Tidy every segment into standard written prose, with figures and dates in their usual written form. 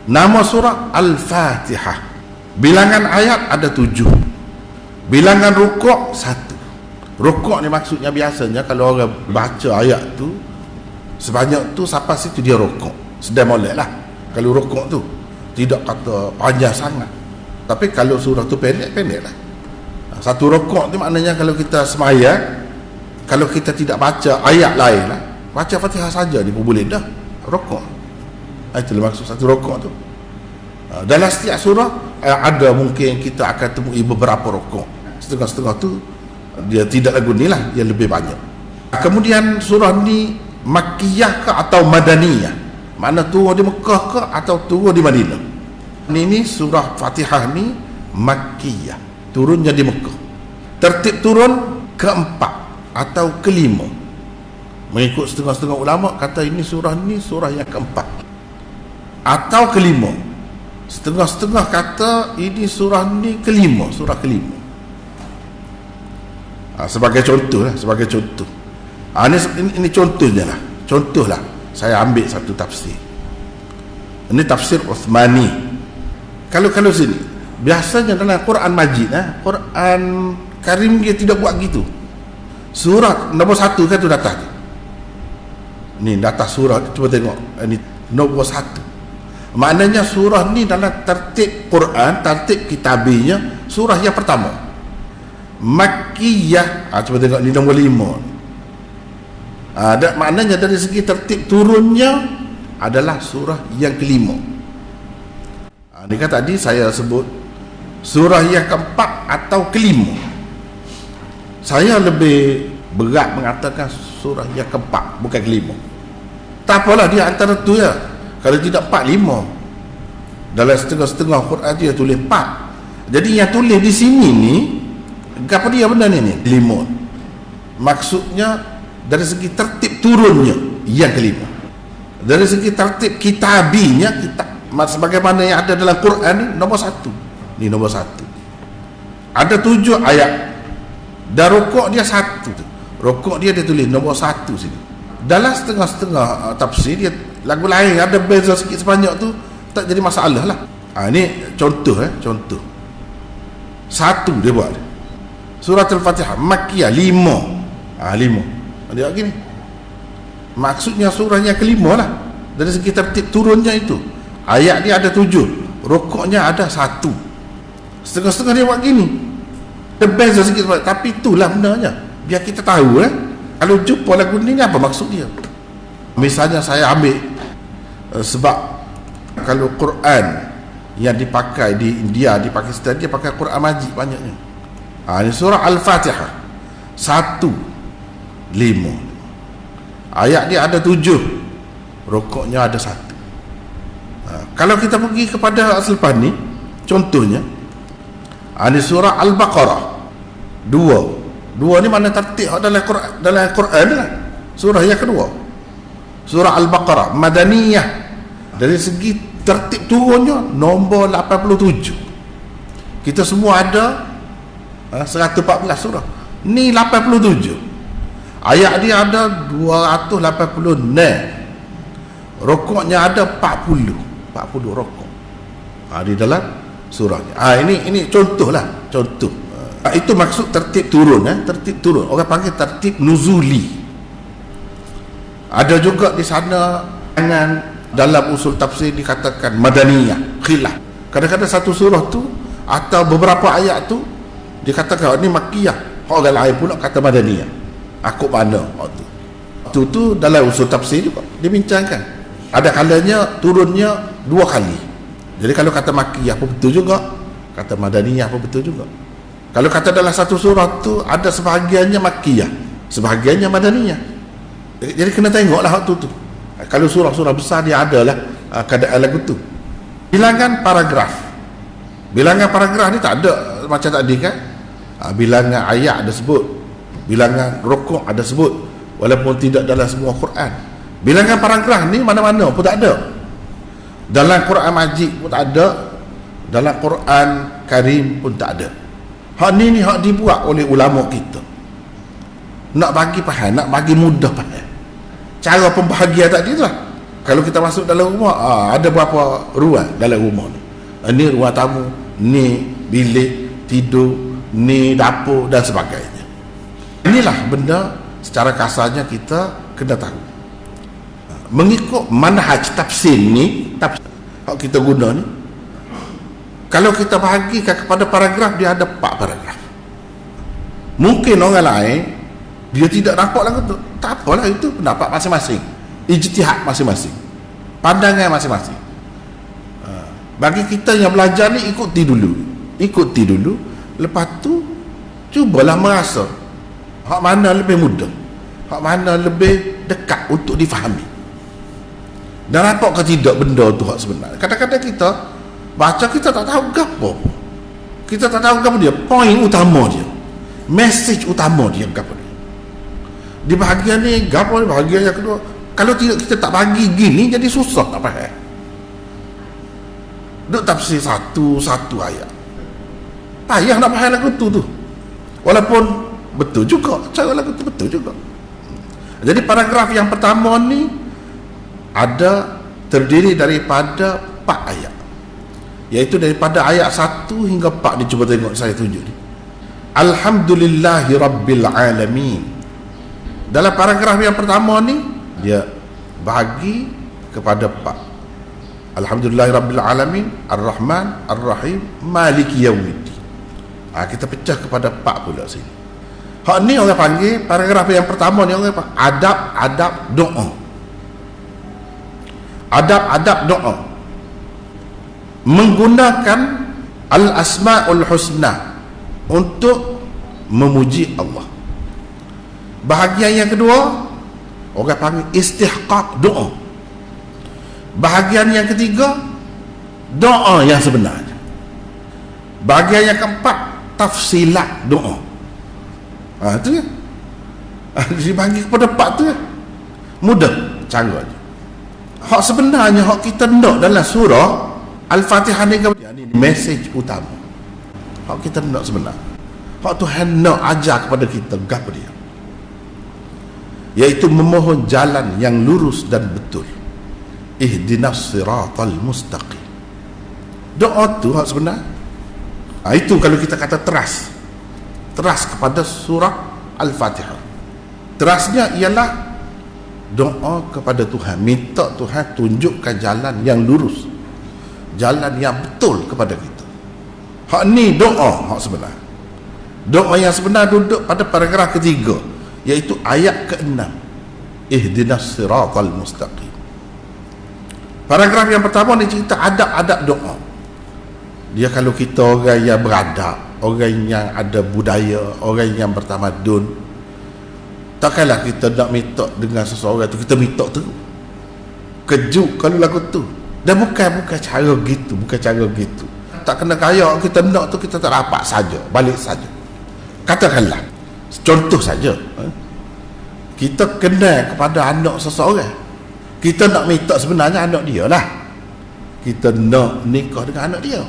Nama surah Al-Fatihah. Bilangan ayat ada 7. Bilangan rukuk 1. Rukuk ni maksudnya biasanya kalau orang baca ayat tu sebanyak tu sampai situ dia rukuk. Sedang molek lah kalau rukuk tu, tidak kata panjang sangat. Tapi kalau surah tu pendek-pendek lah. Satu rukuk tu maknanya kalau kita semayang, kalau kita tidak baca ayat lain lah, baca Fatihah saja ni pun boleh dah rukuk. Itulah maksud satu rukuk tu. Dalam setiap surah ada mungkin kita akan temui beberapa rukuk. Setengah-setengah tu dia tidak lagu ni lah, yang lebih banyak. Kemudian surah ni Makkiyah ke atau Madaniyah? Mana turun di Mekah ke atau turun di Madinah? Ini surah Fatihah ni Makkiyah, turunnya di Mekah. Tertib turun keempat atau kelima. Mengikut setengah-setengah ulama kata ini surah yang keempat atau kelima. Setengah-setengah kata ini surah ni kelima, surah kelima. Sebagai contoh lah, sebagai contoh. Ini contohnya lah. Contoh lah, saya ambil satu tafsir. Ini tafsir Uthmani. Kalau sini, biasanya dalam Quran Majid, Quran Karim dia tidak buat gitu. Surah nombor 1 kan tu data tu. Ni data surah, cuba tengok. Ini nombor 1. Maknanya surah ni dalam tertib Quran, tertib kitabinya, surah yang pertama Makkiyah. Cuba tengok ni nombor 5. Maknanya dari segi tertib turunnya adalah surah yang kelima. Ni kan tadi saya sebut surah yang keempat atau kelima. Saya lebih berat mengatakan surah yang keempat, bukan kelima. Tak apalah, dia antara tu ya. Kalau tidak 4, 5. Dalam setengah-setengah Quran dia tulis 4. Jadi yang tulis di sini ni, apa dia benda ni? 5. Maksudnya dari segi tertib turunnya yang kelima. Dari segi tertib kitabinya, sebagaimana yang ada dalam Quran ni, nombor 1. Ni nombor 1. Ada 7 ayat. Dan rukuk dia 1 tu. Rukuk dia tulis nombor 1 sini. Dalam setengah-setengah tafsir dia lagu lain ada beza sikit sebanyak tu, tak jadi masalah lah. Ini contoh contoh. 1 dia buat. Surah Al-Fatihah Makkiyah 5. 5. Dia gini. Maksudnya surah yang kelima lah. Dari segi tertib turunnya itu. Ayat dia ada 7. Rukuknya ada 1. Setengah-setengah dia buat gini. Ada beza sikit sebanyak. Tapi itulah benarnya. Biar kita tahu kalau jumpa lagu ni apa maksud dia. Misalnya saya ambil sebab kalau Quran yang dipakai di India, di Pakistan, dia pakai Quran Majid banyaknya. Ini surah Al-Fatihah 1, 5. Ayat dia ada 7, rukuknya ada 1. Kalau kita pergi kepada selepas ni, contohnya ini surah Al-Baqarah 2 ni mana tertib dalam Quran lah. Surah yang kedua, surah Al-Baqarah Madaniyah. Dari segi tertib turunnya nombor 87. Kita semua ada 114 surah. Ni 87. Ayat dia ada 286. Rukuknya ada 40 rukuk. Di dalam surahnya. Ini contohlah, contoh. Itu maksud tertib turun. Tertib turun, orang panggil tertib nuzuli. Ada juga di sana dengan dalam usul tafsir dikatakan Madaniyah, khilaf. Kadang-kadang satu surah tu atau beberapa ayat tu dikatakan ini Makkiyah, orang lain pula kata Madaniyah. Aku mana tu dalam usul tafsir juga dibincangkan. Ada kalanya turunnya 2 kali. Jadi kalau kata Makkiyah pun betul juga, kata Madaniyah pun betul juga. Kalau kata dalam satu surah tu ada sebahagiannya Makkiyah, sebahagiannya Madaniyah. Jadi kena tengoklah waktu tu. Kalau surah-surah besar dia adalah keadaan lagu tu. Bilangan paragraf. Bilangan paragraf ni tak ada macam tadi kan. Bilangan ayat ada sebut, bilangan rukuk ada sebut, walaupun tidak dalam semua Quran. Bilangan paragraf ni mana-mana pun tak ada. Dalam Quran Majid pun tak ada, dalam Quran Karim pun tak ada. Hak ni hak dibuat oleh ulama kita. Nak bagi faham, nak bagi mudah faham. Cara pembahagian tadi tu lah. Kalau kita masuk dalam rumah, ada berapa ruang dalam rumah ni? Ni ruang tamu, ni bilik tidur, ni dapur dan sebagainya. Inilah benda secara kasarnya kita kena tahu. Mengikut manhaj tafsir ni, tafsir kita guna ni, kalau kita bahagikan kepada paragraf, dia ada 4 paragraf. Mungkin orang lain dia tidak nampak lagu tu, tak apalah, itu pendapat masing-masing, ijtihad masing-masing, pandangan masing-masing. Bagi kita yang belajar ni, ikuti dulu, lepas tu cubalah merasa hak mana lebih mudah, hak mana lebih dekat untuk difahami, dan nampak ke tidak benda tu hak sebenar. Kadang-kadang kita baca, kita tak tahu gapo, kita tak tahu gapo dia, poin utama dia, message utama dia gapo dia. Di bahagian ni gapo, di bahagian yang kedua, kalau tidak kita tak bagi gini, jadi susah tak faham. Duk tafsir satu ayat, payah nak faham lagu tu. Walaupun betul juga, cara lagu tu betul juga. Jadi paragraf yang pertama ni terdiri daripada 4 ayat, iaitu daripada ayat 1 hingga 4 ni. Cuba tengok, saya tunjuk ni. Alhamdulillahi Rabbil Alamin. Dalam paragraf yang pertama ni, dia bahagi kepada 4. Alhamdulillahi Rabbil Alamin, Ar-Rahman, Ar-Rahim, Maliki Yawmiddin. Kita pecah kepada 4 pula sini. Hak ni orang panggil, paragraf yang pertama ni orang panggil adab-adab doa. Adab-adab doa menggunakan Al-Asma'ul Husna untuk memuji Allah. Bahagian yang kedua orang panggil istihqaq doa. Bahagian yang ketiga doa yang sebenarnya. Bahagian yang keempat tafsilat doa. Itu ya. Dibagi kepada 4 tu ya. Mudah caranya. Hak sebenarnya hak kita nak dalam surah Al-Fatihah ni, message utama. Hak kita nak sebenar, hak Tuhan nak ajar kepada kita gapo dia, iaitu memohon jalan yang lurus dan betul. Ihdinas siratal mustaqim. Doa tu hak sebenar. Itu kalau kita kata teras kepada surah Al-Fatihah. Terasnya ialah doa kepada Tuhan, minta Tuhan tunjukkan jalan yang lurus, jalan yang betul kepada kita. Hak ni doa hak sebenar. Doa yang sebenar duduk pada paragraf ketiga, iaitu ayat ke-6. Ihdinas siratal mustaqim. Paragraf yang pertama ni cerita adab-adab doa. Dia kalau kita orang yang beradab, orang yang ada budaya, orang yang bertamadun, takkanlah kita nak minta dengan seseorang tu, kita minta tu kejut kalau lagu tu. Dan bukan cara gitu, bukan cara gitu. Tak kena kaya kita nak tu, kita tak dapat saja, balik saja. Katakanlah contoh saja, kita kenal kepada anak seseorang, kita nak minta sebenarnya anak dia lah, kita nak nikah dengan anak dia.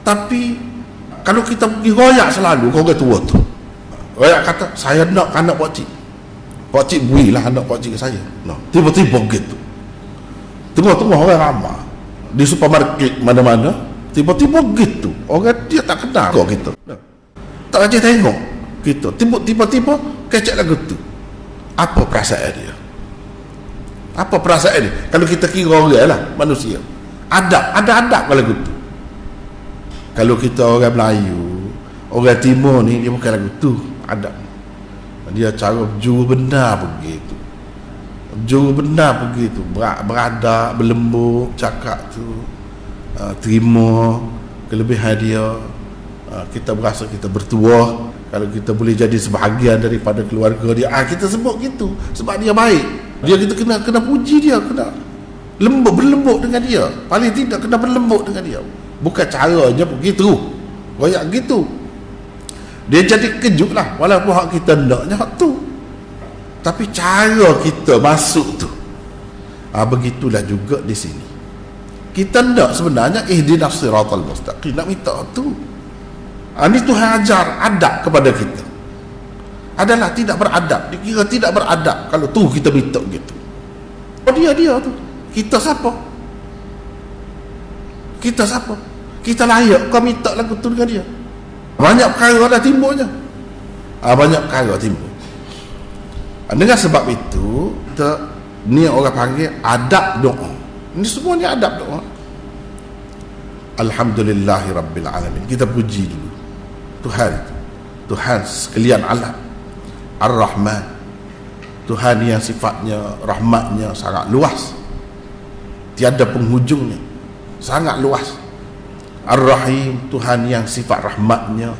Tapi kalau kita pergi royak selalu ke orang tua tu, royak kata saya nak anak pak cik berilah anak pak cik ke saya. No. Tiba-tiba gitu, tengok orang ramai di supermarket mana-mana, tiba-tiba gitu, orang dia tak kenal kok gitu, tak aja tengok gitu, tiba-tiba kecek lagu tu. Apa perasaan dia? Apa perasaan dia? Kalau kita kira orang lah, manusia, ada adab kalau lagu tu. Kalau kita orang Melayu, orang Timur ni, dia bukan lagu tu adab. Dia cara juru benar begitu, beradab, berlembut, cakap tu, terima kelebihan dia. Kita berasa kita bertuah kalau kita boleh jadi sebahagian daripada keluarga dia. Kita sebut gitu sebab dia baik. Dia kita kena puji dia, kena berlembut dengan dia, paling tidak kena berlembut dengan dia. Bukan caranya begitu, royak gitu, dia jadi kejut lah. Walaupun hak kita naknya hak tu, tapi cara kita masuk tu, begitulah juga di sini. Kita nak sebenarnya ihdinas siratal mustaqim, nak minta tu. Ini Tuhan ajar adab kepada kita adalah tidak beradab. Dikira tidak beradab kalau tu kita minta gitu. Dia tu Kita siapa? Kita siapa? Kita layak kau minta lagu tu dengan dia? Banyak perkara dah timbulnya. Banyak perkara timbul. Dengan sebab itu ni orang panggil adab doa. Ini semua ni adab doa. Alhamdulillahirabbil alamin. Kita puji dulu Tuhan sekalian alam. Ar-Rahman, Tuhan yang sifatnya rahmatnya sangat luas, tiada penghujungnya, sangat luas. Ar-Rahim, Tuhan yang sifat rahmatnya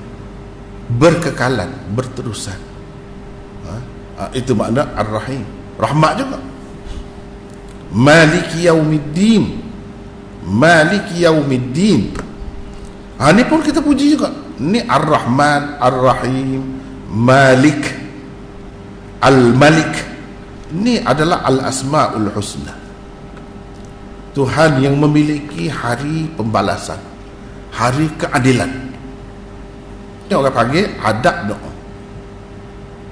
berkekalan, berterusan. Itu makna Ar-Rahim, rahmat juga. Maliki Yaumiddin, Maliki Yaumiddin. Ini pun kita puji juga. Ini Ar-Rahman, Ar-Rahim, Malik, Al-Malik. Ini adalah Al-Asma'ul Husna. Tuhan yang memiliki hari pembalasan, hari keadilan. Ini orang panggil adab doa.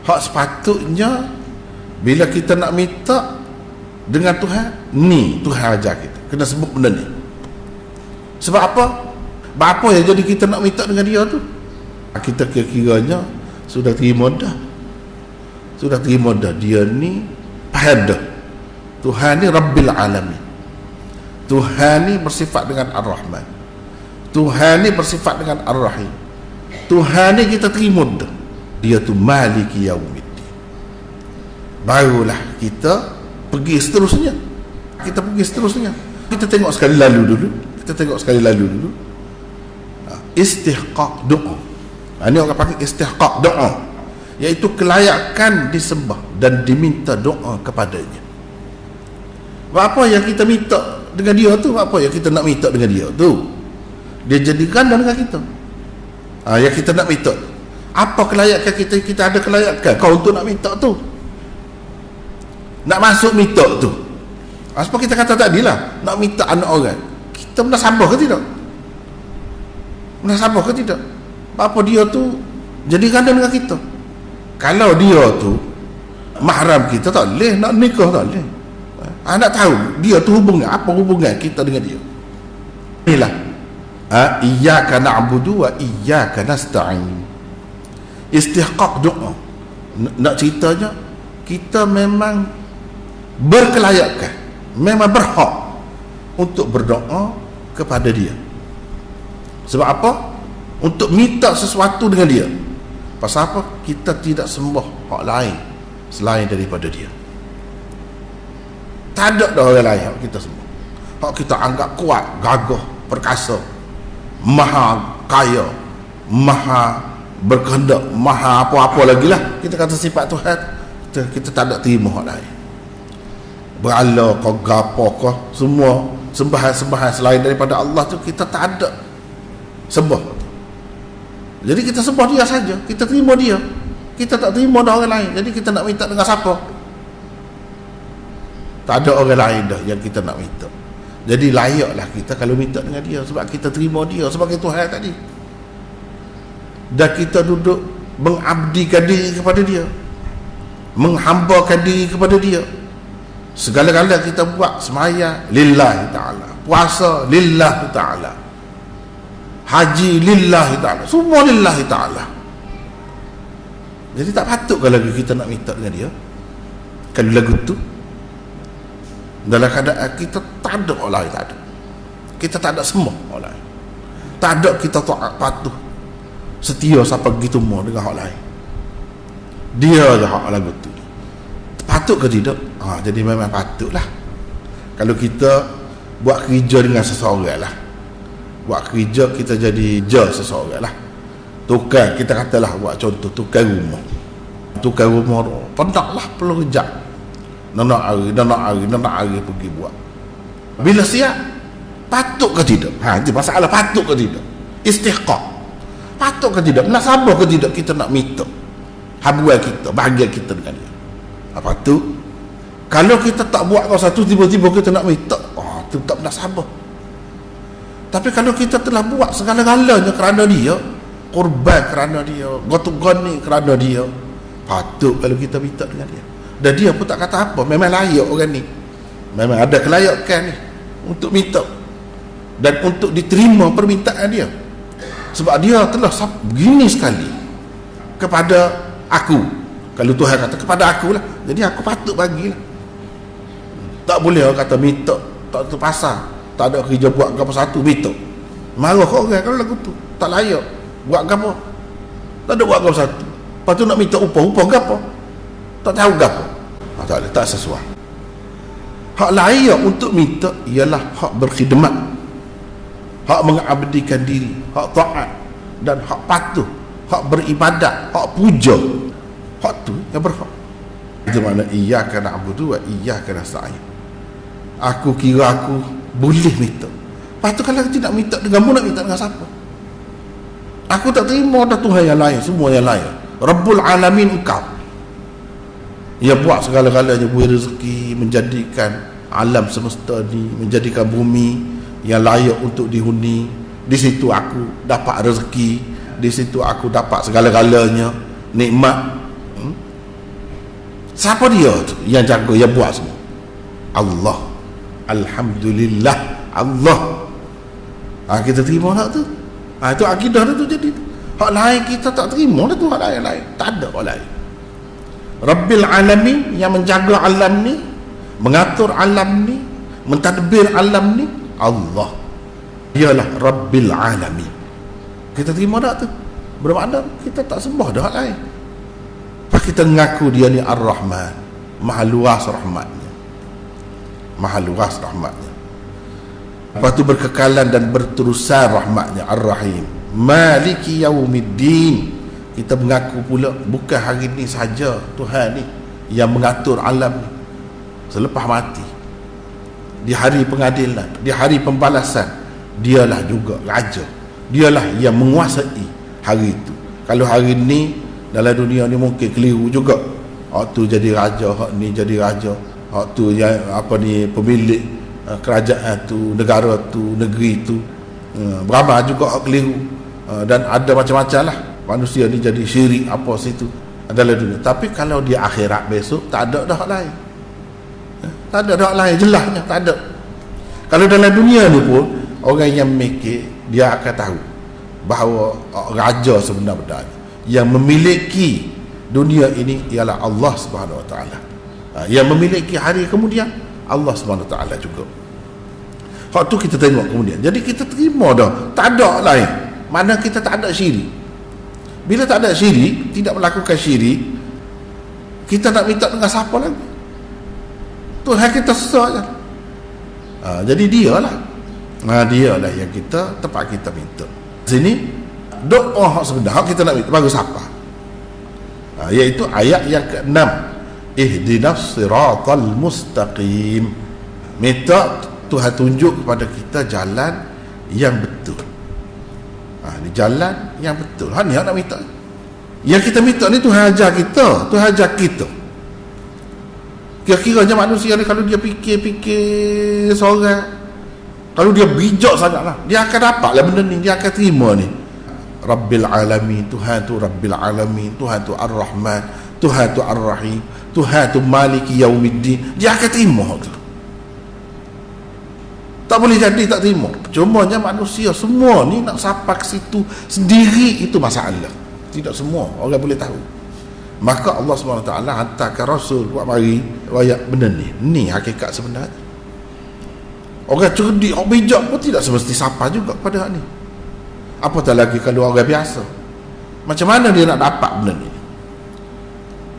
Hak sepatutnya bila kita nak minta dengan Tuhan, ni Tuhan ajar kita kena sebut benda ni. Sebab apa? Apa yang jadi kita nak minta dengan dia tu? Kita kira-kiranya sudah terima dah. Sudah terima dah. Dia ni faham dah. Tuhan ni Rabbil Alamin. Tuhan ni bersifat dengan Ar-Rahman. Tuhan ni bersifat dengan Ar-Rahim. Tuhan ni kita terima dah. Dia tu Maliki Yaumiddin. Barulah kita pergi seterusnya. Kita pergi seterusnya. Kita tengok sekali lalu dulu. Istihqaq doa. Ini orang panggil istihqaq doa, iaitu kelayakan disembah dan diminta doa kepadanya. Apa yang kita minta dengan dia tu, apa yang kita nak minta dengan dia tu, dia jadikan dengan kita. Yang kita nak minta, apa kelayakan kita? Kita ada kelayakan kau untuk nak minta tu, nak masuk minta tu. Sebab kita kata tadi lah, nak minta anak orang, kita menasabah ke tidak? Menasabah ke tidak? Apa dia tu jadi ganda dengan kita? Kalau dia tu mahram kita, tak boleh nak nikah, tak boleh. Nak tahu dia tu hubungan apa, hubungan kita dengan dia. Inilah iyyaka na'budu wa iyyaka nasta'in. Istihqaq doa. Nak ceritanya, kita memang berkelayakan, memang berhak untuk berdoa kepada dia. Sebab apa? Untuk minta sesuatu dengan dia. Pasal apa? Kita tidak sembah hak lain selain daripada dia. Tak ada dah orang lain hak kita sembah. Hak kita anggap kuat, gagah, perkasa, maha kaya, maha berkehendak, maha apa-apa lagi lah. Kita kata sifat Tuhan, kita tak ada terima hak lain. Berala kau gapo kau, semua sembahan-sembahan selain daripada Allah tu kita tak ada sembah. Jadi kita sembah dia saja, kita terima dia, kita tak terima dah orang lain. Jadi kita nak minta dengan siapa? Tak ada orang lain dah yang kita nak minta. Jadi layaklah kita kalau minta dengan dia, sebab kita terima dia sebagai Tuhan tadi, dan kita duduk mengabdikan diri kepada dia, menghambakan diri kepada dia. Segala-gala kita buat, sembahyang lillahi ta'ala, puasa lillahi ta'ala, haji lillahi ta'ala, semua lillahi ta'ala. Jadi tak patut kalau kita nak minta dengan dia kalau lagu tu dalam keadaan kita tak ada orang lain, tak ada, kita tak ada semua orang lain, tak ada kita taat patuh setia sampai begitu mau dengan orang lain. Dia je hak lagu tu. Patut ke tidak? Jadi memang patutlah kalau kita buat kerja dengan seseorang lah, buat kerja kita jadi seseorang lah. Tukar, kita katalah buat contoh tukar rumah tu pendaklah perlu kejap, nak hari pergi buat. Bila siap, patut ke tidak? Itu masalah, patut ke tidak? Istihqaq, patut ke tidak? Nak sabar ke tidak kita nak minta habuan kita, bahagian kita dengan dia? Patut. Kalau kita tak buat satu, tiba-tiba kita nak minta, itu tak nak sabar. Tapi kalau kita telah buat segala-galanya kerana dia, korban kerana dia, gotuk goni kerana dia, patut kalau kita minta dengan dia. Dan dia pun tak kata apa, memang layak orang ni. Memang ada kelayakan ni untuk minta dan untuk diterima permintaan dia, sebab dia telah begini sekali kepada aku. Kalau Tuhan kata kepada aku lah, jadi aku patut bagilah. Tak boleh orang kata minta tak terpasar, tak ada kerja buat apa satu minta. Marah kau orang kalau lagu tu tak layak buat apa, tak ada buat apa satu, lepas tu nak minta upah apa, tak tahu apa. Tak boleh, tak sesuai. Hak layak untuk minta ialah hak berkhidmat, hak mengabdikan diri, hak taat dan hak patuh, hak beribadat, hak puja. Hak tu yang berhak. Itu makna iyyaka na'budu wa iyyaka nasta'in. Aku kira aku boleh minta. Lepas tu kalau tidak minta dengan mu, nak minta dengan siapa? Aku tak terima dah Tuhan yang lain, semua yang lain. Rabbul Alamin engkau. Ia buat segala-galanya, beri rezeki, menjadikan alam semesta ni, menjadikan bumi yang layak untuk dihuni. Di situ aku dapat rezeki, di situ aku dapat segala-galanya, nikmat. Siapa dia tu yang jaga, yang buat semua? Allah. Alhamdulillah, Allah. Kita terima tak tu? Itu akidah tu jadi. Hak lain kita tak terima dah tu, hak lain. Tak ada hak lain. Rabbil Alamin, yang menjaga alam ni, mengatur alam ni, mentadbir alam ni, Allah. Dialah Rabbil Alamin. Kita terima tak tu? Bermakna kita tak sembah dah hak lain. Kita mengaku dia ni Ar-Rahman, maha luas rahmatnya, maha luas rahmatnya. Lepas tu berkekalan dan berterusan rahmatnya. Ar-Rahim, Maliki Yaumiddin. Kita mengaku pula bukan hari ni saja Tuhan ni yang mengatur alam ni, selepas mati, di hari pengadilan, di hari pembalasan, dialah juga raja, dialah yang menguasai hari itu. Kalau hari ni dalam dunia ni mungkin keliru juga, hak tu jadi raja, hak ni jadi raja, hak tu yang apa ni pemilik kerajaan tu, negara tu, negeri tu, beramai juga hak keliru, dan ada macam-macam lah. Manusia ni jadi syirik apa situ dalam dunia. Tapi kalau di akhirat besok tak ada dah hak lain, tak ada dah hak lain, jelasnya tak ada. Kalau dalam dunia ni pun orang yang mikir, dia akan tahu bahawa raja sebenar-benarnya yang memiliki dunia ini ialah Allah Subhanahu Wa Taala. Yang memiliki hari kemudian Allah Subhanahu Wa Taala juga. Hak tu kita tengok kemudian. Jadi kita terima dah, tak ada lain. Mana kita tak ada syirik. Bila tak ada syirik, tidak melakukan syirik, kita nak minta dengan siapa lagi? Tuhan kita saja. Jadi dialah. Dialah yang kita tempat kita minta. Sini doa hak sebenar, hak kita nak minta bagus apa? Iaitu ayat yang ke-6, ihdinas siratal mustaqim. Minta Tuhan tunjuk kepada kita jalan yang betul. Ni jalan yang betul. Ni nak minta. Yang kita minta ni Tuhan ajar kita, Tuhan ajar kita. Kira-kiranya manusia ni kalau dia fikir-fikir seorang, kalau dia bijak sangatlah, dia akan dapatlah benda ni, dia akan terima ni. Rabbil Alamin, Tuhan tu Rabbil Alamin, Tuhan tu Ar-Rahman, Tuhan tu Ar-Rahim, Tuhan tu Maliki Yaumiddin. Dia akan terima tu. Tak boleh jadi tak terima. Cumanya manusia semua ni nak sampai ke situ sendiri, itu masalah. Tidak semua orang boleh tahu. Maka Allah SWT hantarkan Rasul buat mari rakyat benda ni. Ni hakikat sebenarnya. Orang cerdik, orang bijak pun tidak semesti sapa juga kepada hak ni. Apatah lagi kalau orang biasa. Macam mana dia nak dapat benda ni?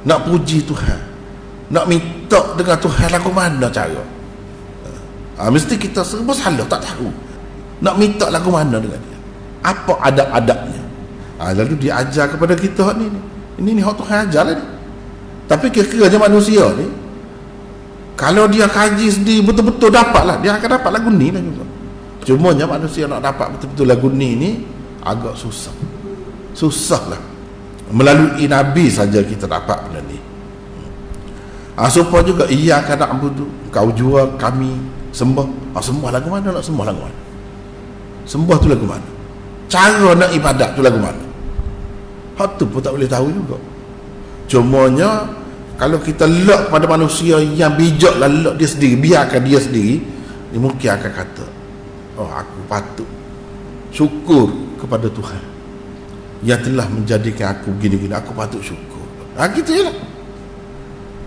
Nak puji Tuhan, nak minta dengan Tuhan lagu mana cara? Mesti kita semua salah, tak tahu nak minta lagu mana dengan dia, apa adab-adabnya. Lalu dia ajar kepada kita ni. Ini hak Tuhan ajar lah ni. Tapi kira-kira manusia ni, kalau dia kaji sendiri betul-betul dapatlah, dia akan dapat lagu ni lah juga. Cumanya manusia nak dapat betul-betul lagu ni agak susah lah. Melalui Nabi saja kita dapat benda ni. Supaya juga iyyaka na'budu, kau jua kami sembah. Sembah lagu mana? Nak sembah lagu mana? Sembah tu lagu mana? Cara nak ibadat tu lagu mana? Hak tu pun tak boleh tahu juga. Cumanya Kalau kita lek pada manusia yang bijak lah, lek dia sendiri, biarkan dia sendiri, dia mungkin akan kata, oh aku patut syukur kepada Tuhan yang telah menjadikan aku gini-gini, aku patut syukur. Gitu je lah.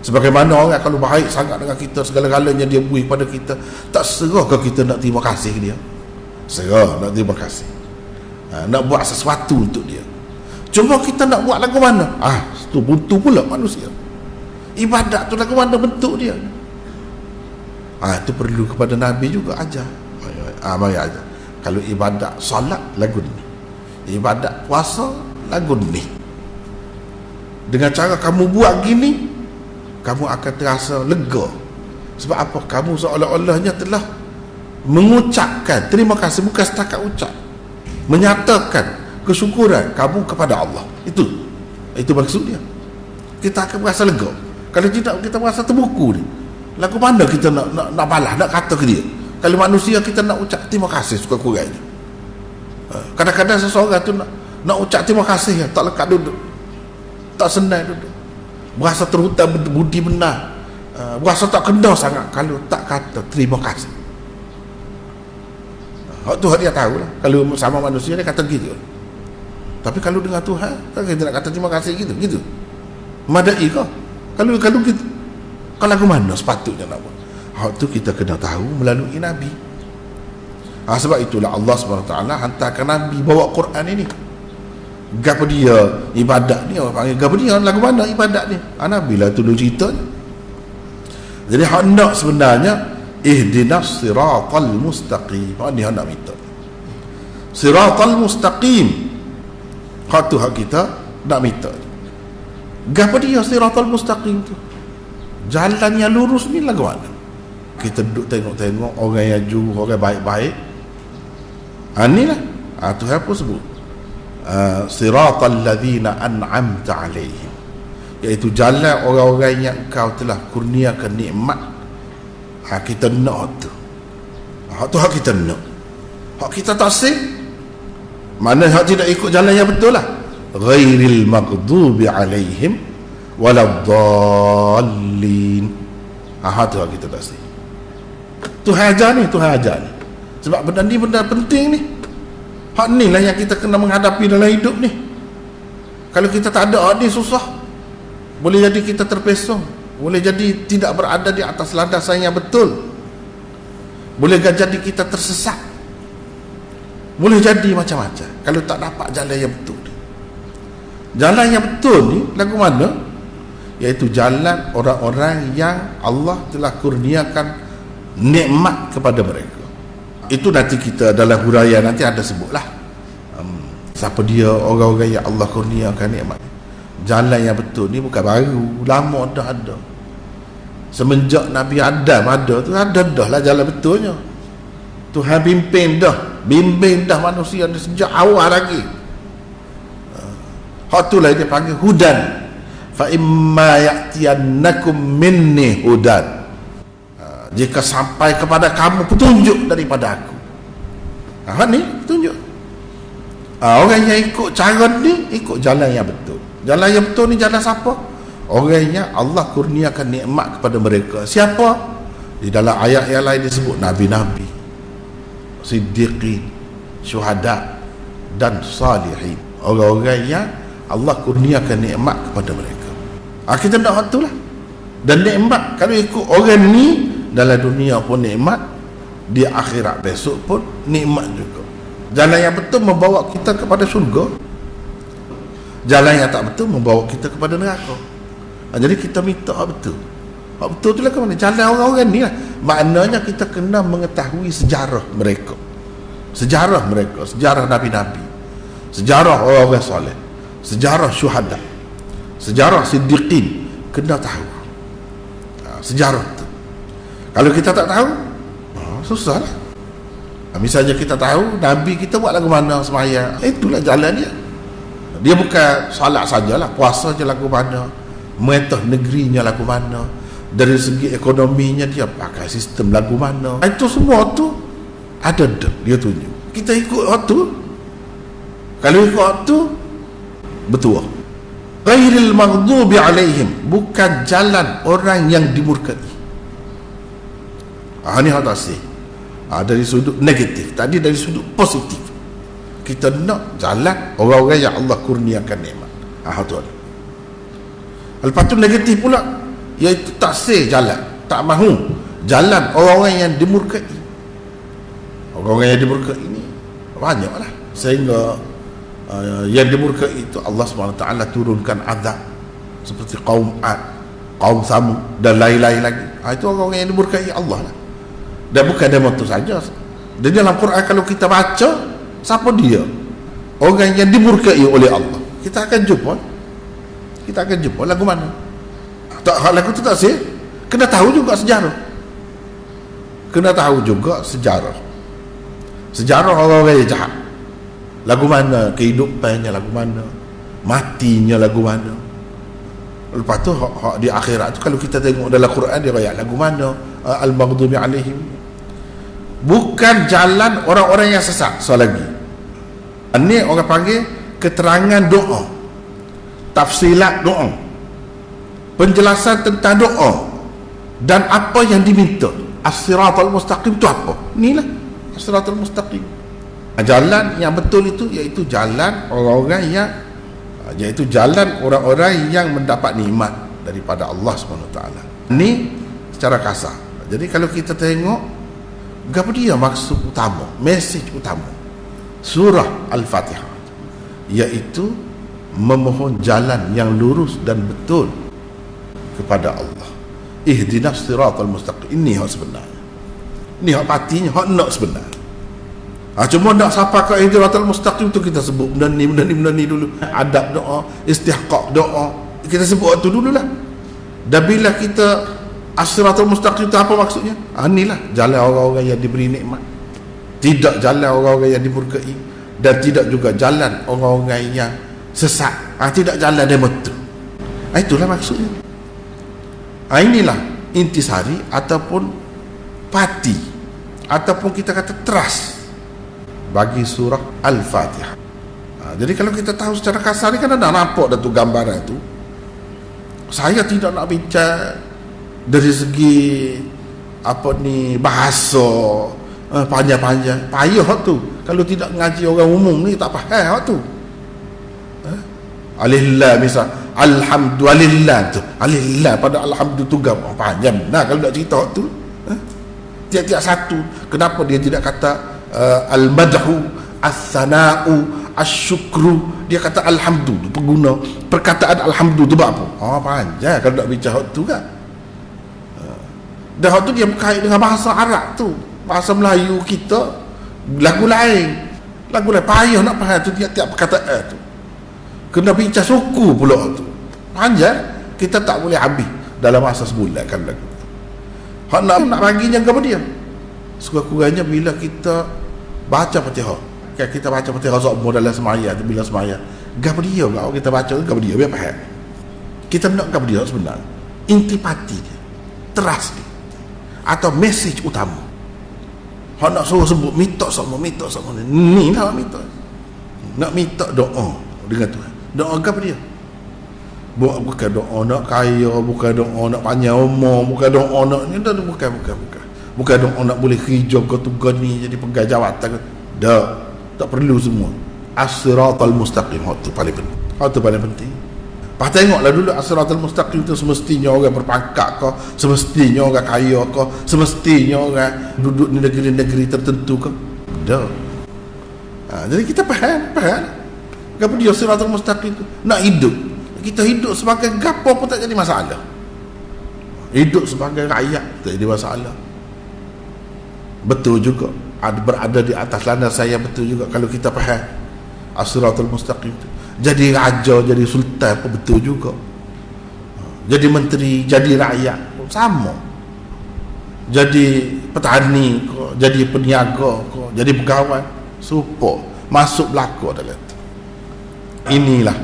Sebagaimana orang kalau baik sangat dengan kita, segala-galanya dia beri kepada kita, tak serah ke kita nak terima kasih dia? Serah nak terima kasih, nak buat sesuatu untuk dia. Cuma kita nak buat lagu mana? Itu buntu pula manusia. Ibadat tu lagu mana bentuk dia? Itu perlu kepada Nabi juga ajar. Mari ajar. Kalau ibadat solat, lagu ni. Ibadat puasa, lagu ni. Dengan cara kamu buat gini, kamu akan terasa lega. Sebab apa? Kamu seolah-olahnya telah mengucapkan terima kasih, bukan setakat ucap, menyatakan kesyukuran kamu kepada Allah. Itu maksudnya. Kita akan merasa lega. Kalau tidak, kita merasa terbuku ni. Lagu mana kita nak balas, nak kata ke dia? Kalau manusia kita nak ucap terima kasih sekurang-kurangnya. Kadang-kadang seseorang tu nak ucap terima kasih, tak lekat duduk, tak senang duduk, berasa terhutang budi benar, berasa tak kena sangat kalau tak kata terima kasih. Tuhan dia tahulah. Kalau sama manusia dia kata gitu. Tapi kalau dengan Tuhan, kan kita nak kata terima kasih gitu. Madai kah? Kalau gitu, kalau lagu mana sepatutnya nak buat? Itu kita kena tahu melalui Nabi. Sebab itulah Allah SWT hantarkan Nabi bawa Quran ini. Gapa dia ibadat ni, orang panggil gapa dia lagu mana ibadat ni? Nabi lah tu cerita. Jadi hak nak sebenarnya ihdinas siratal mustaqim. Ni hak nak minta. Siratal mustaqim. Hak tu hak kita nak minta. Gapa dia siratal mustaqim tu? Jalan yang lurus ni lagu mana? Kita duduk tengok-tengok orang yang jujur, orang baik-baik. Inilah Tuhan pun sebut siratal ladzina an'amta alaihim, iaitu jalan orang-orang yang kau telah kurniakan nikmat. Kita nak tu. Tu hak kita nak. Hak kita tak sih. Mana hak tidak ikut jalan yang betul lah. Ghairil maghdubi alaihim waladdallin. Tu hak kita tak sih. Tuhan ajar ni. Sebab benda ni benda penting ni. Hak ni lah yang kita kena menghadapi dalam hidup ni. Kalau kita tak ada hak ni, susah. Boleh jadi kita terpesong, boleh jadi tidak berada di atas landasan yang betul, boleh jadi kita tersesat, boleh jadi macam-macam kalau tak dapat jalan yang betul ni. Jalan yang betul ni lagu mana? Iaitu jalan orang-orang yang Allah telah kurniakan nikmat kepada mereka. Itu nanti kita dalam huraian nanti ada sebutlah siapa dia orang-orang yang Allah kurniakan nikmat. Jalan yang betul ni bukan baru, lama dah ada. Semenjak Nabi Adam ada tu, ada dah lah jalan betulnya. Tuhan bimbing dah manusia ni sejak awal lagi. Hak tu lah dia panggil hudan. Fa imma ya'tiyannakum minni hudan. Jika sampai kepada kamu petunjuk daripada aku. Ni petunjuk. Orang yang ikut cara ni ikut jalan yang betul. Jalan yang betul ni jalan siapa? Orang yang Allah kurniakan nikmat kepada mereka. Siapa? Di dalam ayat yang lain disebut nabi-nabi, siddiqin, syuhada dan salihin. Orang-orang yang Allah kurniakan nikmat kepada mereka. Kita nak hak tu lah. Dan nikmat kalau ikut orang ni dalam dunia pun nikmat, di akhirat besok pun nikmat juga. Jalan yang betul membawa kita kepada syurga, jalan yang tak betul membawa kita kepada neraka. Jadi kita minta hak betul. Hak betul tu lah ke mana? Jalan orang-orang ni lah. Maknanya kita kena mengetahui sejarah mereka, sejarah nabi-nabi, sejarah orang-orang soleh, sejarah syuhada, sejarah siddiqin. Kena tahu sejarah tu. Kalau kita tak tahu, susah lah. Misalnya kita tahu Nabi kita buat lagu mana sembahyang, itulah jalan dia. Dia bukan salat sajalah, puasa je lagu mana, merintah negerinya lagu mana, dari segi ekonominya dia pakai sistem lagu mana. Itu semua tu ada dah dia tunjuk. Kita ikut waktu. Kalau ikut waktu betul. Ghairil maghdubi alaihim, bukan jalan orang yang dimurkai. Ini hak tasih. Dari sudut negatif. Tadi dari sudut positif. Kita nak jalan orang-orang yang Allah kurniakan nikmat. Tu ada. Lepas tu negatif pula, iaitu taksir jalan, tak mahu jalan orang-orang yang dimurkai. Orang-orang yang dimurkai ini banyaklah, sehingga yang dimurkai itu Allah SWT turunkan azab seperti kaum Ad, kaum Samud dan lain-lain lagi. Itu orang-orang yang dimurkai Allah lah. Dan bukan demo itu saja. Dan dalam Quran kalau kita baca, siapa dia? Orang yang dimurkai oleh Allah. Kita akan jumpa lagu mana. Tak, lagu tu tak sih. Kena tahu juga sejarah. Sejarah orang-orang yang jahat. Lagu mana kehidupannya, lagu mana matinya, lagu mana. Lepas tu di akhirat tu kalau kita tengok dalam Quran, dia kata lagu mana al-maghdubi alaihim, bukan jalan orang-orang yang sesat. Soal lagi ini orang panggil keterangan doa, tafsilat doa, penjelasan tentang doa dan apa yang diminta. As-siratal mustaqim tu apa? Inilah as-siratal mustaqim. Jalan yang betul itu iaitu jalan orang-orang yang mendapat nikmat daripada Allah SWT. Ini secara kasar. Jadi kalau kita tengok apa dia maksud utama, mesej utama surah Al-Fatihah, iaitu memohon jalan yang lurus dan betul kepada Allah. Ihdinas siratal mustaqim. Ini hak sebenarnya. Ini hak patinya, hak nak sebenarnya. Cuma nak sampai ke ihdiratul mustaqim tu kita sebut benda ni dulu. Adab doa, istihqaq doa, kita sebut waktu dululah. Dan bila kita as-siratul mustaqim tu apa maksudnya? Inilah jalan orang-orang yang diberi nikmat, tidak jalan orang-orang yang dimurkai, dan tidak juga jalan orang-orang yang sesat. Tidak jalan dia betul. Itulah maksudnya. Inilah intisari ataupun pati, ataupun kita kata trust bagi surah Al-Fatihah. Jadi kalau kita tahu secara kasar ni kan dah nampak dah tu gambaran tu. Saya tidak nak bincang dari segi apa ni bahasa panjang-panjang. Payah tu. Kalau tidak ngaji orang umum ni tak faham tu. Alillah misal alhamdulillah tu. Alillah pada alhamdulillah tu gambar panjang. Nah kalau nak cerita tu tiap-tiap satu, kenapa dia tidak kata al-madhu, as-sana'u, as-syukru, dia kata alhamdulillah, pengguna perkataan alhamdulillah tu apa? Panjang kalau nak bicara tu kan. Dah tu dia berkait dengan bahasa Arab tu, bahasa Melayu kita lagu lain payah nak faham tu tiap-tiap perkataan tu. Kena bincang suku pula tu. Panjang, kita tak boleh habis dalam masa sebulan kan lagu. Hak nak baginya kepada dia. Sekurang-kurangnya bila kita baca Fatihah, kan kita baca Fatihah semua dalam semaya tu, bila semaya gap dia kalau kita baca gap dia biar faham. Kita nak gap dia sebenarnya intipati dia, trust dia, atau message utama. Hak nak suruh sebut minta sama ni lah minta. Nak minta doa dengan Tuhan. Doa gap dia. Bukan doa nak kaya, bukan doa nak panjang umur, bukan doa nak ni, bukan doa nak boleh kerja ke tugas ni jadi pegawai jawatan ke. Tak perlu semua. As-siratal mustaqim, itu paling penting. Pak tengoklah dulu as-siratal mustaqim tu semestinya orang berpangkat ke, semestinya orang kaya ke, semestinya orang duduk di negeri-negeri tertentu ke. Jadi kita faham apa dia as-siratal mustaqim tu. Nak hidup, kita hidup sebagai gapo pun tak jadi masalah. Hidup sebagai rakyat tak jadi masalah. Betul juga berada di atas landasan saya, betul juga kalau kita faham as-siratal mustaqim tu. Jadi raja, jadi sultan pun betul juga. Jadi menteri, jadi rakyat pun sama. Jadi petani kau, jadi peniaga kau, jadi pegawai, supaya masuk belaka dalam tu. Inilah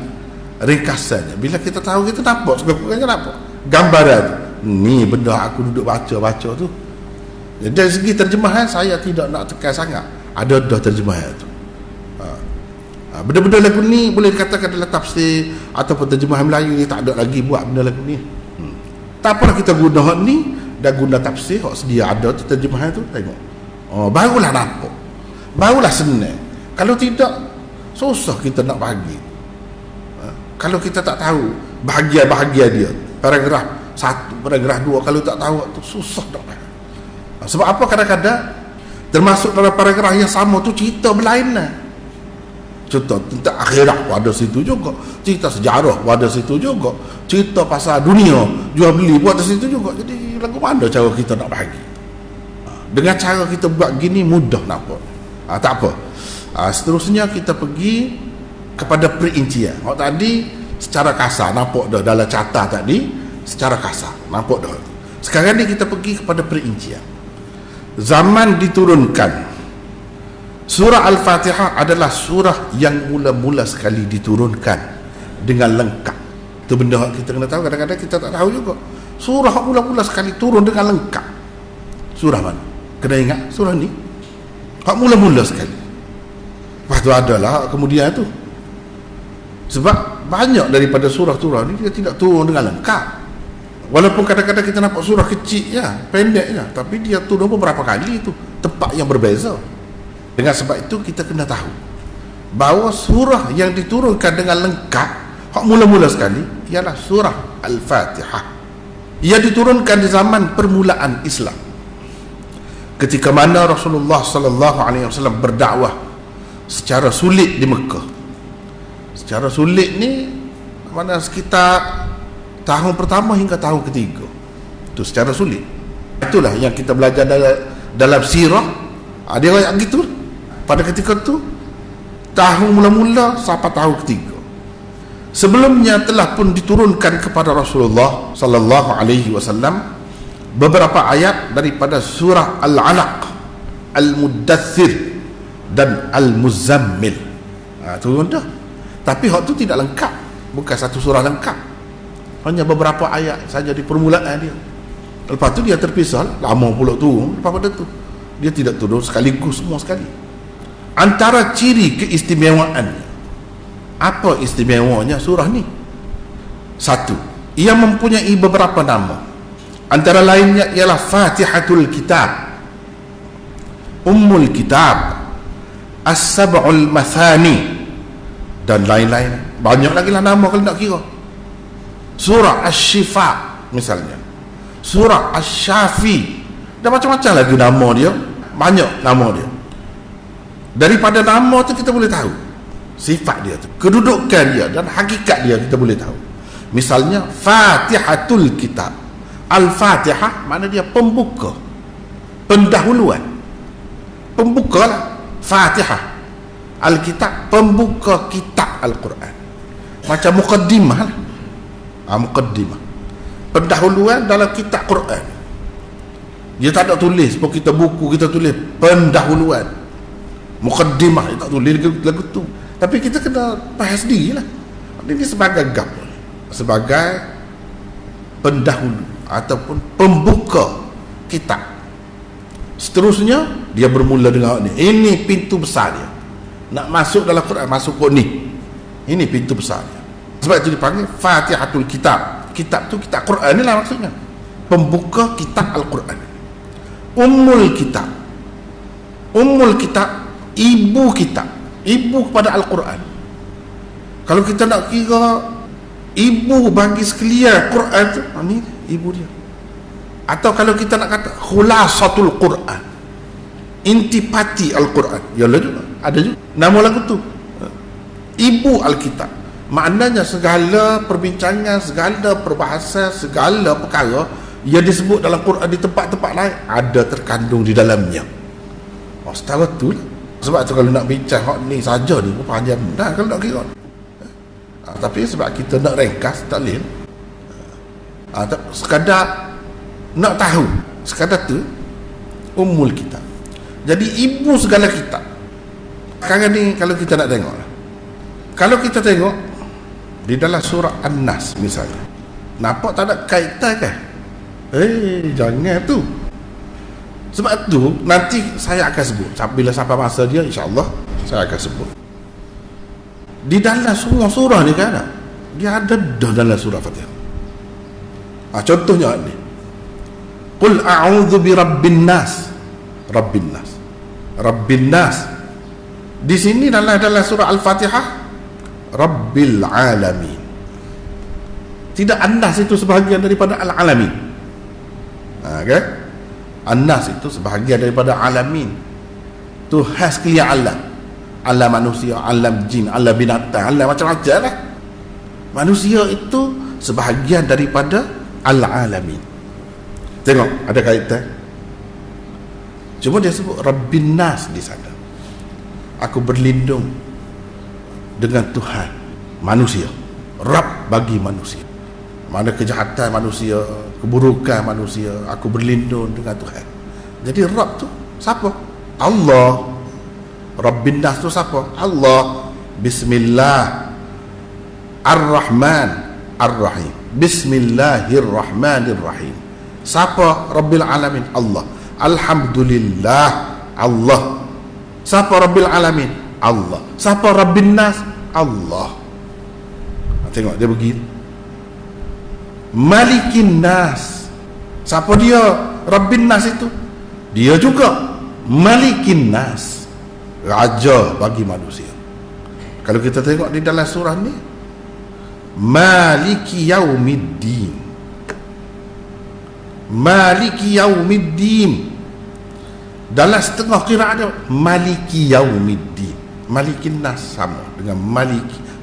ringkasannya. Bila kita tahu, kita nampak sekurang-kurangnya nampak gambaran tu. Ni benda aku duduk baca tu. Jadi dari segi terjemahan saya tidak nak tekan sangat. Ada dah terjemahan tu. Benda-benda lagu ni boleh dikatakan adalah tafsir ataupun terjemahan Melayu ni, tak ada lagi buat benda lagu ni. Tak apalah kita guna hak ni, dah guna tafsir hak sedia ada tu, terjemahan tu, tengok. Barulah nampak, barulah senang. Kalau tidak, susah kita nak bagi. Kalau kita tak tahu bahagian-bahagian dia, paragraf 1, paragraf 2, kalau tak tahu tu susah nak bagi. Sebab apa, kadang-kadang termasuk dalam paragraf yang sama tu cerita berlainan. Cerita tentang akhirat ada situ juga, cerita sejarah ada situ juga, cerita pasal dunia jual beli buat ada situ juga. Jadi lagu mana cara kita nak bahagi? Dengan cara kita buat gini mudah nampak. Tak apa. Seterusnya kita pergi kepada perincian. Tadi secara kasar nampak dah dalam carta tadi, secara kasar nampak dah. Sekarang ni kita pergi kepada perincian. Zaman diturunkan surah Al-Fatihah adalah surah yang mula-mula sekali diturunkan dengan lengkap. Itu benda yang kita kena tahu. Kadang-kadang kita tak tahu juga. Surah mula-mula sekali turun dengan lengkap. Surah mana? Kena ingat surah ni hak mula-mula sekali. Lepas tu adalah kemudian tu. Sebab banyak daripada surah-surah ni dia tidak turun dengan lengkap. Walaupun kadang-kadang kita nampak surah kecil je, pendek je, tapi dia turun beberapa kali tu, tempat yang berbeza. Dengan sebab itu kita kena tahu bahawa surah yang diturunkan dengan lengkap hak mula-mula sekali ialah surah Al-Fatihah. Ia diturunkan di zaman permulaan Islam, ketika mana Rasulullah sallallahu alaihi wasallam berdakwah secara sulit di Mekah. Secara sulit ni mana sekitar tahun pertama hingga tahun ketiga. Itu secara sulit. Itulah yang kita belajar dalam sirah. Dia ayat gitu. Pada ketika tu tahun mula-mula sampai tahun ketiga. Sebelumnya telah pun diturunkan kepada Rasulullah sallallahu alaihi wasallam beberapa ayat daripada surah Al-Alaq, Al-Muddathir dan Al-Muzammil. Turun dah. Tapi hak tu tidak lengkap, bukan satu surah lengkap. Hanya beberapa ayat saja di permulaan dia. Lepas tu dia terpisah, lama pula turun. Lepas pada tu dia tidak turun sekaligus semua sekali. Antara ciri keistimewaan, apa istimewanya surah ni? Satu, ia mempunyai beberapa nama. Antara lainnya ialah Fatihatul Kitab, Ummul Kitab, As-Sab'ul Mathani, dan lain-lain. Banyak lagi lah nama kalau nak kira. Surah Asy-Syifa misalnya, Surah Asy-Syafi, dan macam-macam lagi nama dia. Banyak nama dia. Daripada nama tu kita boleh tahu sifat dia tu, kedudukan dia dan hakikat dia kita boleh tahu. Misalnya Fatihatul Kitab, Al-Fatihah mana dia pembuka, pendahuluan, pembuka lah Fatihah. Al-Kitab pembuka kitab Al-Quran, macam muqaddimah lah. Muqaddimah, pendahuluan dalam kitab Quran. Dia tak ada tulis pun kita buku kita tulis pendahuluan, muqaddimah, dia tak tulis lagu tu. Tapi kita kena bahas sendiri lah. Ini sebagai gap, sebagai pendahulu ataupun pembuka kitab. Seterusnya dia bermula dengan ni. Ini pintu besar dia. Nak masuk dalam Quran, masuk kod ni. Ini pintu besar dia. Sebab itu dipanggil Fatihatul Kitab. Kitab tu kitab Quran ni lah maksudnya. Pembuka kitab Al-Quran. Ummul Kitab. Ummul Kitab, ibu kitab, ibu kepada Al-Quran. Kalau kita nak kira ibu bagi sekalian Quran tu, ni ibu dia. Atau kalau kita nak kata khulasatul Quran, intipati Al-Quran, ya juga ada juga nama lagu tu, ibu Al-Kitab. Maknanya segala perbincangan, segala perbahasan, segala perkara yang disebut dalam Quran di tempat-tempat lain ada terkandung di dalamnya. Setara tu lah. Sebab tu kalau nak bincang hak ni saja ni panjang dah kalau nak kira. Tapi sebab kita nak ringkas tak boleh. Sekadar nak tahu, sekadar tu Ummul Kitab. Jadi ibu segala kitab. Sekarang ni kalau kita nak tengok, kalau kita tengok di dalam surah An-Nas misalnya, nampak tak ada kaitan kan? Jangan tu. Sebab tu nanti saya akan sebut bila sampai masa dia, insya-Allah saya akan sebut. Di dalam semua surah ni kan dia ada dah dalam surah Fatihah. Contohnya ni, qul a'udzu birabbin nas. Rabbin nas, Rabbin nas. Di sini dalam surah Al-Fatihah Rabbil alamin. Tidak An-Nas itu sebahagian daripada Al-Alamin. Okay? An-Nas itu sebahagian daripada Alamin. Tuhan sekalian alam. Alam manusia, alam jin, alam binatang, alam macam-macam lah. Manusia itu sebahagian daripada Al-Alamin. Tengok, ada kaitan. Cuma dia sebut Rabbin Nas di sana. Aku berlindung dengan Tuhan manusia, Rabb bagi manusia. Mana kejahatan manusia, keburukan manusia, aku berlindung dengan Tuhan. Jadi Rabb tu siapa? Allah. Rabbin Nas tu siapa? Allah. Bismillah Ar-Rahman Ar-Rahim. Bismillahirrahmanirrahim. Siapa Rabbil Alamin? Allah. Alhamdulillah Allah. Siapa Rabbil Alamin? Allah. Siapa Rabbin Nas? Allah. Tengok dia begini. Malikin Nas. Siapa dia Rabbin Nas itu? Dia juga Malikin Nas, raja bagi manusia. Kalau kita tengok di dalam surah ni, Maliki Yaumiddin. Maliki Yaumiddin. Dalam setengah qiraat ada Maliki Yaumiddin. Malikin Nas sama dengan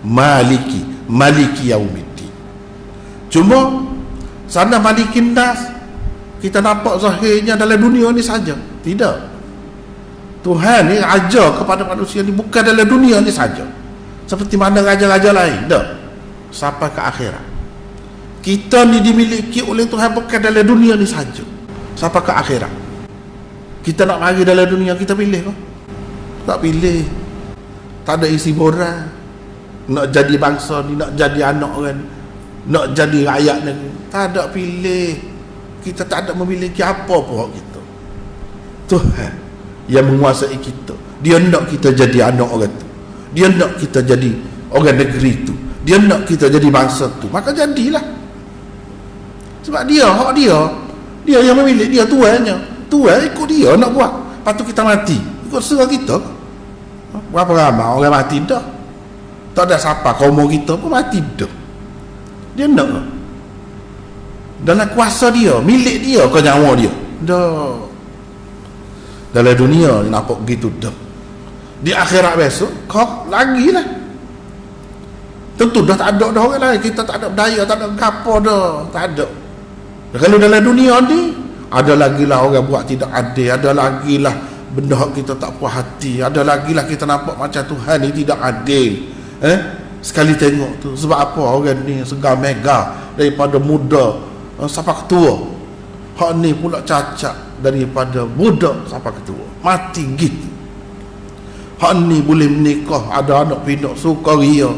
Maliki Yaumiddin. Cuma sana Malikin Nas kita nampak zahirnya dalam dunia ni saja. Tidak. Tuhan ni raja kepada manusia ni bukan dalam dunia ni saja. Seperti mana raja-raja lain. Tak. Sampai ke akhirat. Kita ni dimiliki oleh Tuhan bukan dalam dunia ni saja. Sampai ke akhirat. Kita nak mari dalam dunia, kita pilih ke? Tak pilih. Tak ada isi borang. Nak jadi bangsa ni, nak jadi anak orang, nak jadi rakyat negeri. Tak ada pilih. Kita tak ada memiliki apa-apa kita. Tuhan yang menguasai kita. Dia nak kita jadi anak orang tu. Dia nak kita jadi orang negeri tu. Dia nak kita jadi bangsa tu. Maka jadilah. Sebab dia, hak dia. Dia yang memilih, dia tuannya. Tuan ikut dia nak buat. Lepas tu kita mati. Ikut serah kita. Berapa ramai orang mati dah. Tak ada siapa kaum kita pun mati dah. Dia nak. Dalam kuasa dia, milik dia ke nyawa dia. Dah. Dalam dunia ni nampak begitu dah. Di akhirat besok kau lagi lah. Tentu dah tak ada dah orang lain. Kita tak ada berdaya, tak ada apa dah. Tak ada. Dan kalau dalam dunia ni ada lagi lah orang buat tidak adil, ada lagi lah benda kita tak puas hati, ada lagi lah kita nampak macam Tuhan ni tidak adil. Sekali tengok tu, sebab apa orang ni segar mega daripada muda sampai ketua, hak ni pula cacat daripada budak sampai ketua, mati gitu. Hak ni boleh menikah, ada anak pinak sukaria,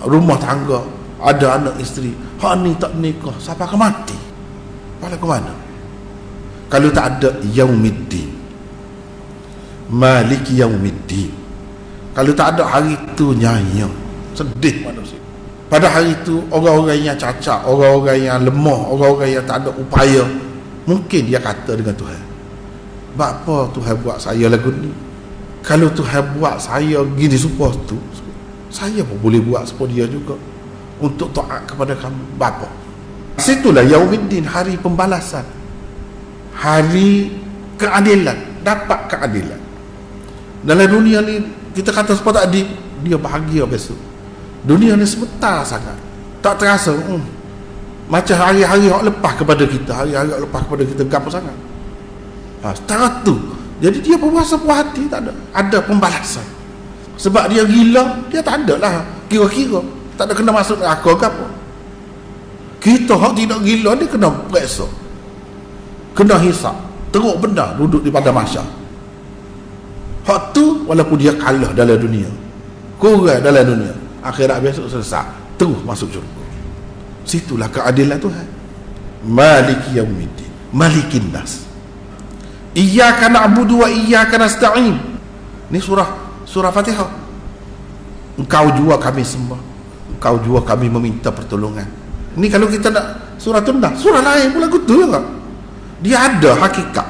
rumah tangga, ada anak isteri. Hak ni tak nikah sampai ke mati. Pada ke mana? Kalau tak ada Yaumiddin, Maliki Yaumiddin. Kalau tak ada hari tu nyayang, sedih manusia. Pada hari tu orang-orang yang cacat, orang-orang yang lemah, orang-orang yang tak ada upaya, mungkin dia kata dengan Tuhan, "Bapa Tuhan buat saya lagu ni? Kalau Tuhan buat saya gini supaya tu, saya pun boleh buat seperti dia juga untuk taat kepada kamu, Bapa." Situlah Yaumiddin, hari pembalasan, hari keadilan, dapat keadilan. Dalam dunia ni kita kata seperti tadi, dia bahagia besok. Dunia ni sebentar sangat, tak terasa. Macam hari-hari yang lepas kepada kita, hari-hari yang lepas kepada kita gapo sangat. Setara tu. Jadi dia berpuasa puas hati, tak ada. Ada pembalasan. Sebab dia gila, dia tak ada lah kira-kira, tak ada kena masuk neraka ke apa. Kita hak tidak gila ni kena periksa, kena hisap, teruk benda duduk di padang mahsyar. Hak tu walaupun dia kalah dalam dunia, kurang dalam dunia, akhirat besok selesai, terus masuk syurga. Situlah keadilan Tuhan. Maliki Yaumiddin, Malikin Nas. Iyyaka na'budu wa iyyaka nasta'in. Ni surah Fatihah. engkau jua kami sembah, engkau jua kami meminta pertolongan. Ini kalau kita nak surah tunda, surah lain pula gitu juga. Dia ada hakikat,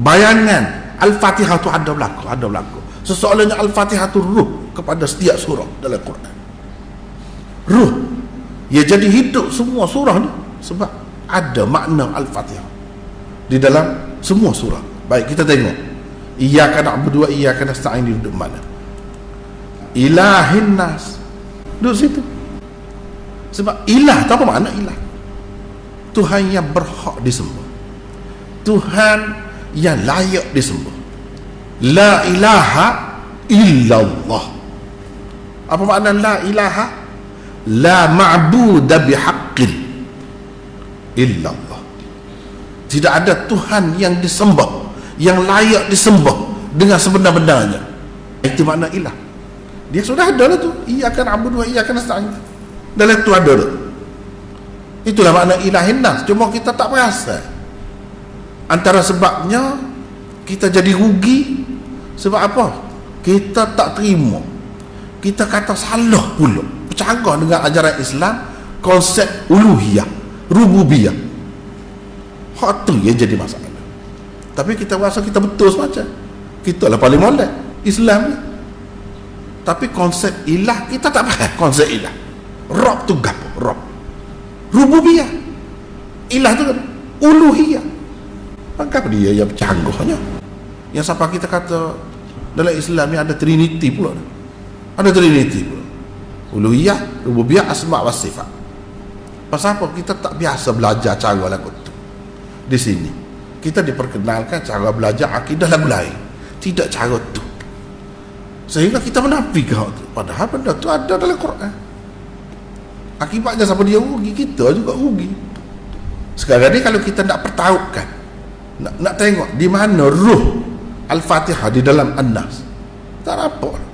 bayangan. Al-Fatihah tu ada berlaku. Sesoalnya Al-Fatihah tu ruh kepada setiap surah dalam Quran. Ruh. Ya jadi hidup semua surah ni sebab ada makna Al-Fatihah di dalam semua surah. Baik, kita tengok. Iyyaka na'budu wa iyyaka nasta'in duduk mana? Ilahin nas. Duduk situ. Sebab ilah tu apa makna ilah? Tuhan yang berhak disembah, Tuhan yang layak disembah. La ilaha illallah. Apa makna la ilaha? La ma'buda bihaqqin illallah. Tidak ada Tuhan yang disembah, yang layak disembah dengan sebenar-benarnya. Itu makna ilah. Dia sudah ada lah tu. Iyyaka na'budu wa iyyaka nasta'in. Dalam tu ada tu. Itulah makna ilahin nas. Cuma kita tak berasa. Antara sebabnya kita jadi rugi. Sebab apa? Kita tak terima. Kita kata salah pula bercanggah dengan ajaran Islam, konsep uluhiyah, rububiyah. Hak tu yang jadi masalah. Tapi kita rasa kita betul semacam. Kita lah paling molek Islam ni. Tapi konsep ilah kita tak faham. Konsep ilah, Rob tu gapo? Rob, rububiyah. Ilah tu kan uluhiyah. Anggap dia yang bercanggahnya. Yang siapa kita kata dalam Islam ni ada Trinity pula. Ada Trinity pula. Uluhiyah, rububiyah, asma' wa sifat. Pasal apa? Kita tak biasa belajar cara lagu tu. Di sini kita diperkenalkan cara belajar akidah lagu lain, tidak cara tu. Sehingga kita menafikan tu. Padahal benda tu ada dalam Quran. Akibatnya siapa dia rugi? Kita juga rugi. Sekarang ni kalau kita nak pertahukan, nak tengok di mana ruh Al-Fatihah di dalam An-Nas, tak apa.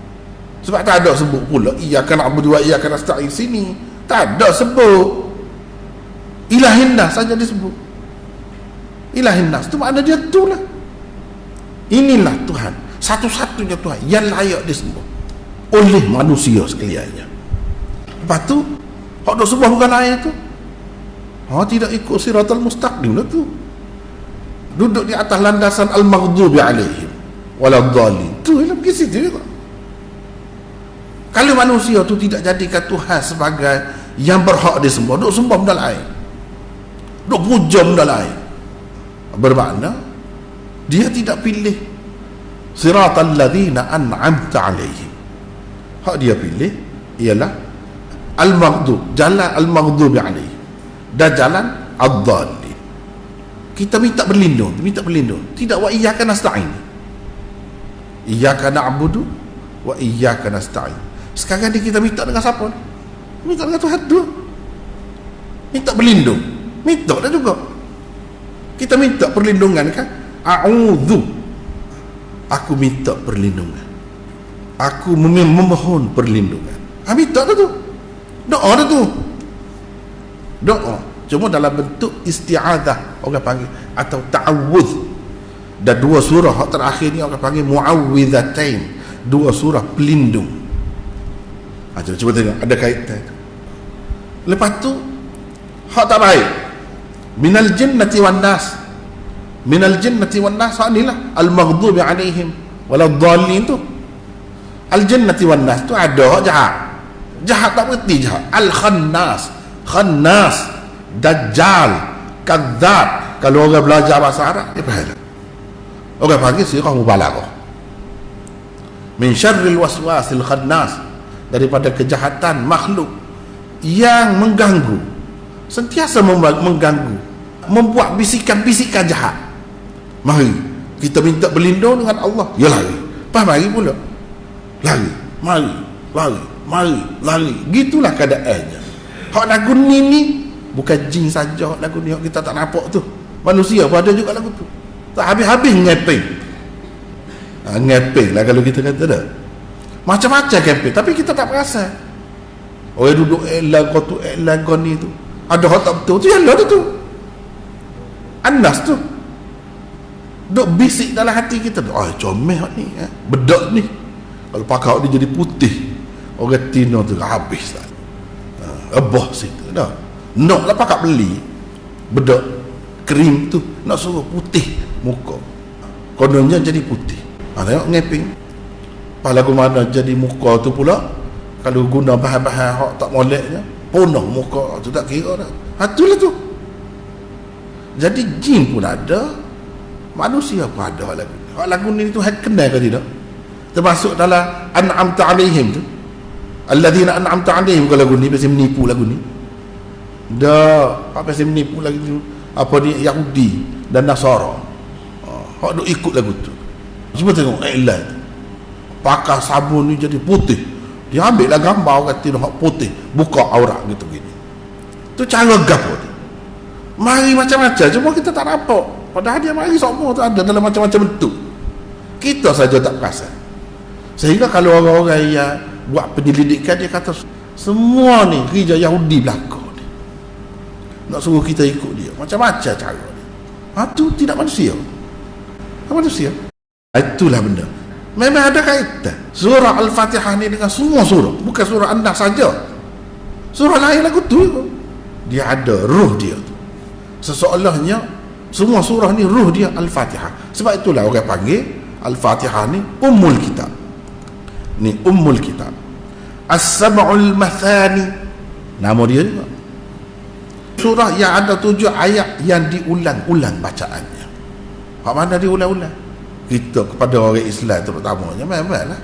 Sebab tak ada sebut pula iyyaka na'budu wa iyyaka nasta'in sini. Tak ada sebut. Ilahin nas saja disebut. Ilahin nas tu makna dia tu lah. Inilah Tuhan, satu-satunya Tuhan yang layak disembah oleh manusia sekaliannya. Lepas tu hak dok sembah bukan lain tu, tidak ikut siratal mustaqim lah tu. Duduk di atas landasan al-maghdubi alaihim waladhdallin. Tu lah pergi situ juga. Kalau manusia tu tidak jadikan Tuhan sebagai yang berhak disembah, duk sembah benda lain, duk puja benda lain, bermakna dia tidak pilih siratal ladzina an'amta alaihim. Hak dia pilih ialah al-maghdub, jalan al-maghdubi alaihim dan jalan ad-dallin. Kita minta berlindung, tidak wa iyyaka nasta'in. Iyyaka na'budu wa iyyaka nasta'in. Sekarang ni kita minta dengan siapa? Minta dengan Tuhan tu. Minta berlindung, minta dah juga. Kita minta perlindungan kan? A'udzu, aku minta perlindungan, aku memohon perlindungan. Minta dah tu. Doa dah tu. Doa cuma dalam bentuk isti'adzah orang panggil, atau ta'awudz. Dan dua surah terakhir ni orang panggil mu'awwidzatain, dua surah pelindung. Cuba tengok ada kaitan. Lepas tu hak tak baik, minal jinnati wan nas. Minal jinnati wan nas inilah al-maghdubi alaihim waladhdallin tu. Al-jinnati wan nas tu ada hak jahat. Jahat tak berhenti jahat. Al-khannas, khannas, dajjal, kadzab. Kalau orang belajar bahasa Arab dia faham. Orang panggil sirah mubalaghah. Min syarril waswasil khannas, daripada kejahatan makhluk yang mengganggu, sentiasa mengganggu, membuat bisikan-bisikan jahat. Mari kita minta berlindung dengan Allah. Ya lari, mari pula lari, lari. Gitulah keadaannya. Hak lagu ni bukan jin saja. Hak lagu ni hak kita tak nampak tu, manusia pun ada juga lagu tu. Tak habis-habis ngepeng. Ngepeng lah kalau kita kata dah. Macam-macam kempen, tapi kita tak perasan. Orang duduk lagu tu, lagu ni tu, ada hak tak betul tu, yang ada tu An-Nas tu duk bisik dalam hati kita. Comel ni, bedak ni, kalau pakai dia jadi putih, orang Tino tu habis tak. Rebah situ dah. Nak lah pakat beli bedak krim tu, nak suruh putih muka. Kononnya jadi putih. Tengok ngeping. Pas lagu mana jadi muka tu pula, kalau guna bahan-bahan hak tak moleknya, punah muka tu tak kira dah. Itulah tu. Jadi jin pun ada, manusia pun ada lagu ni. Lagu ni tu kenal ke tidak? Termasuk dalam an'amta alaihim tu. Alladzina an'amta alaihim, kalau lagu ni pasal menipu lagu ni. Dah, apa pasal menipu lagi tu? Apa ni Yahudi dan Nasara. Hak duk ikut lagu tu. Cuba tengok iklan tu. Pakai sabun ni jadi putih. Dia ambil lah gambar kata hak putih, buka aurat gitu gini. Tu cara gapo tu. Mari macam-macam, cuma kita tak nampak. Padahal dia mari semua tu ada dalam macam-macam bentuk. Kita saja tak perasan. Sehingga kalau orang-orang yang buat penyelidikan, dia kata semua ni kerja Yahudi belaka ni. Nak suruh kita ikut dia. Macam-macam cara dia. Itu tidak manusia. Manusia. Itulah benda. Memang ada kaitan surah Al-Fatihah ni dengan semua surah, bukan surah An-Nas saja. Surah lain lagu tu dia ada ruh dia tu. Seseolahnya semua surah ni ruh dia Al-Fatihah. Sebab itulah orang panggil Al-Fatihah ni Ummul Kitab. Ni Ummul Kitab. As-Sab'ul Mathani, nama dia juga. Surah yang ada 7 ayat yang diulang-ulang bacaannya. Hak mana diulang-ulang? Kita kepada orang Islam terutamanya memanglah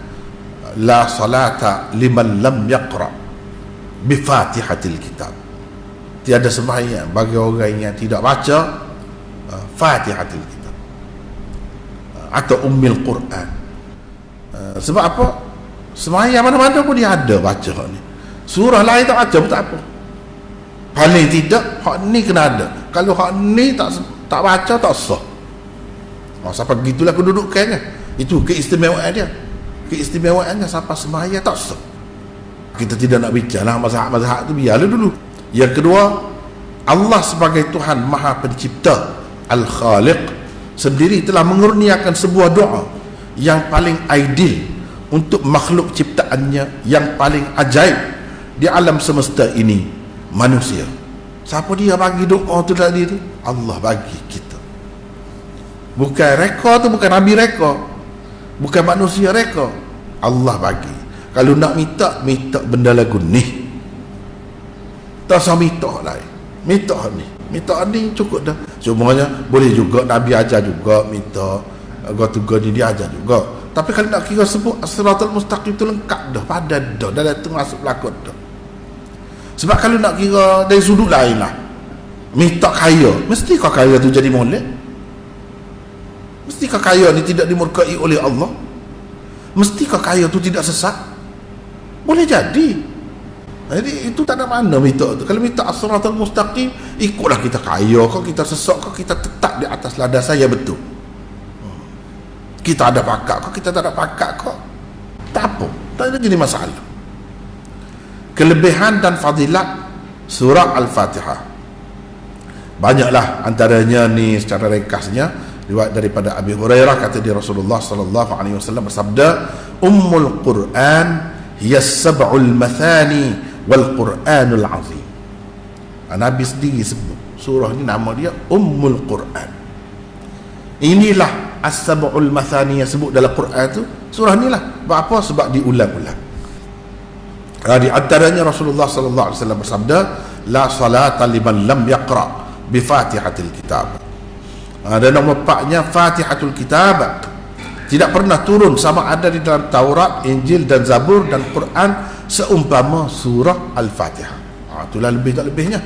la salata liman lam yaqra bi Fatihatil Kitab. Tiada sembahyang bagi orang yang tidak baca Fatihatil Kitab atau Ummul Quran. Sebab apa? Sembahyang mana-mana pun dia ada baca ni. Surah lain tak baca pun tak apa. Paling tidak hak ni kena ada. Kalau hak ni tak baca tak sah. Sampai begitulah kedudukannya. Itu keistimewaan dia. Keistimewaannya sampai sembahyang tak sah. Kita tidak nak bicara mazhab-mazhab tu, biarlah dulu. Yang kedua, Allah sebagai Tuhan Maha Pencipta, Al-Khaliq, sendiri telah mengurniakan sebuah doa yang paling ideal untuk makhluk ciptaannya yang paling ajaib di alam semesta ini, manusia. Siapa dia bagi doa tu tadi tu? Allah bagi kita. Bukan reka tu, bukan Nabi reka, bukan manusia reka, Allah bagi. Kalau nak minta benda lagu ni, tak usah minta lain. Minta ni cukup dah. Cumanya boleh juga Nabi ajar juga minta gotu ni dia ajar juga. Tapi kalau nak kira sebut As-Siratal Mustaqim tu lengkap dah, padan dah, dah tu masuk pelakon dah. Sebab kalau nak kira dari sudut lain lah, minta kaya, mesti kau kaya tu jadi molek? Mestikah kaya ni tidak dimurkai oleh Allah? Mestikah kaya tu tidak sesat? Boleh jadi. Jadi itu tak ada mana minta tu. Kalau minta As-Siratal Mustaqim, ikutlah kita kaya kau, kita sesat kau, kita tetap di atas landasan yang betul. Kita ada pakat kau, kita tak ada pakat kau, tak apa, tak ada jadi masalah. Kelebihan dan fadilat surah Al-Fatihah banyaklah, antaranya ni secara ringkasnya riwayat daripada Abi Hurairah, kata dia Rasulullah sallallahu alaihi wasallam bersabda, Ummul Quran hiya sab'ul mathani wal Quranul azim. Nabi sendiri sebut surah ni nama dia Ummul Quran. Inilah as-sab'ul mathani yang sebut dalam Quran tu, surah ni lah. Apa? Sebab diulang-ulang. Di antaranya Rasulullah sallallahu alaihi wasallam bersabda, la salata liman lam yaqra bi Fatihatil Kitab. Dan nombor 4-nya Fatihatul Kitab tidak pernah turun sama ada di dalam Taurat, Injil dan Zabur dan Quran seumpama surah Al-Fatihah. Itulah lebih tak lebihnya.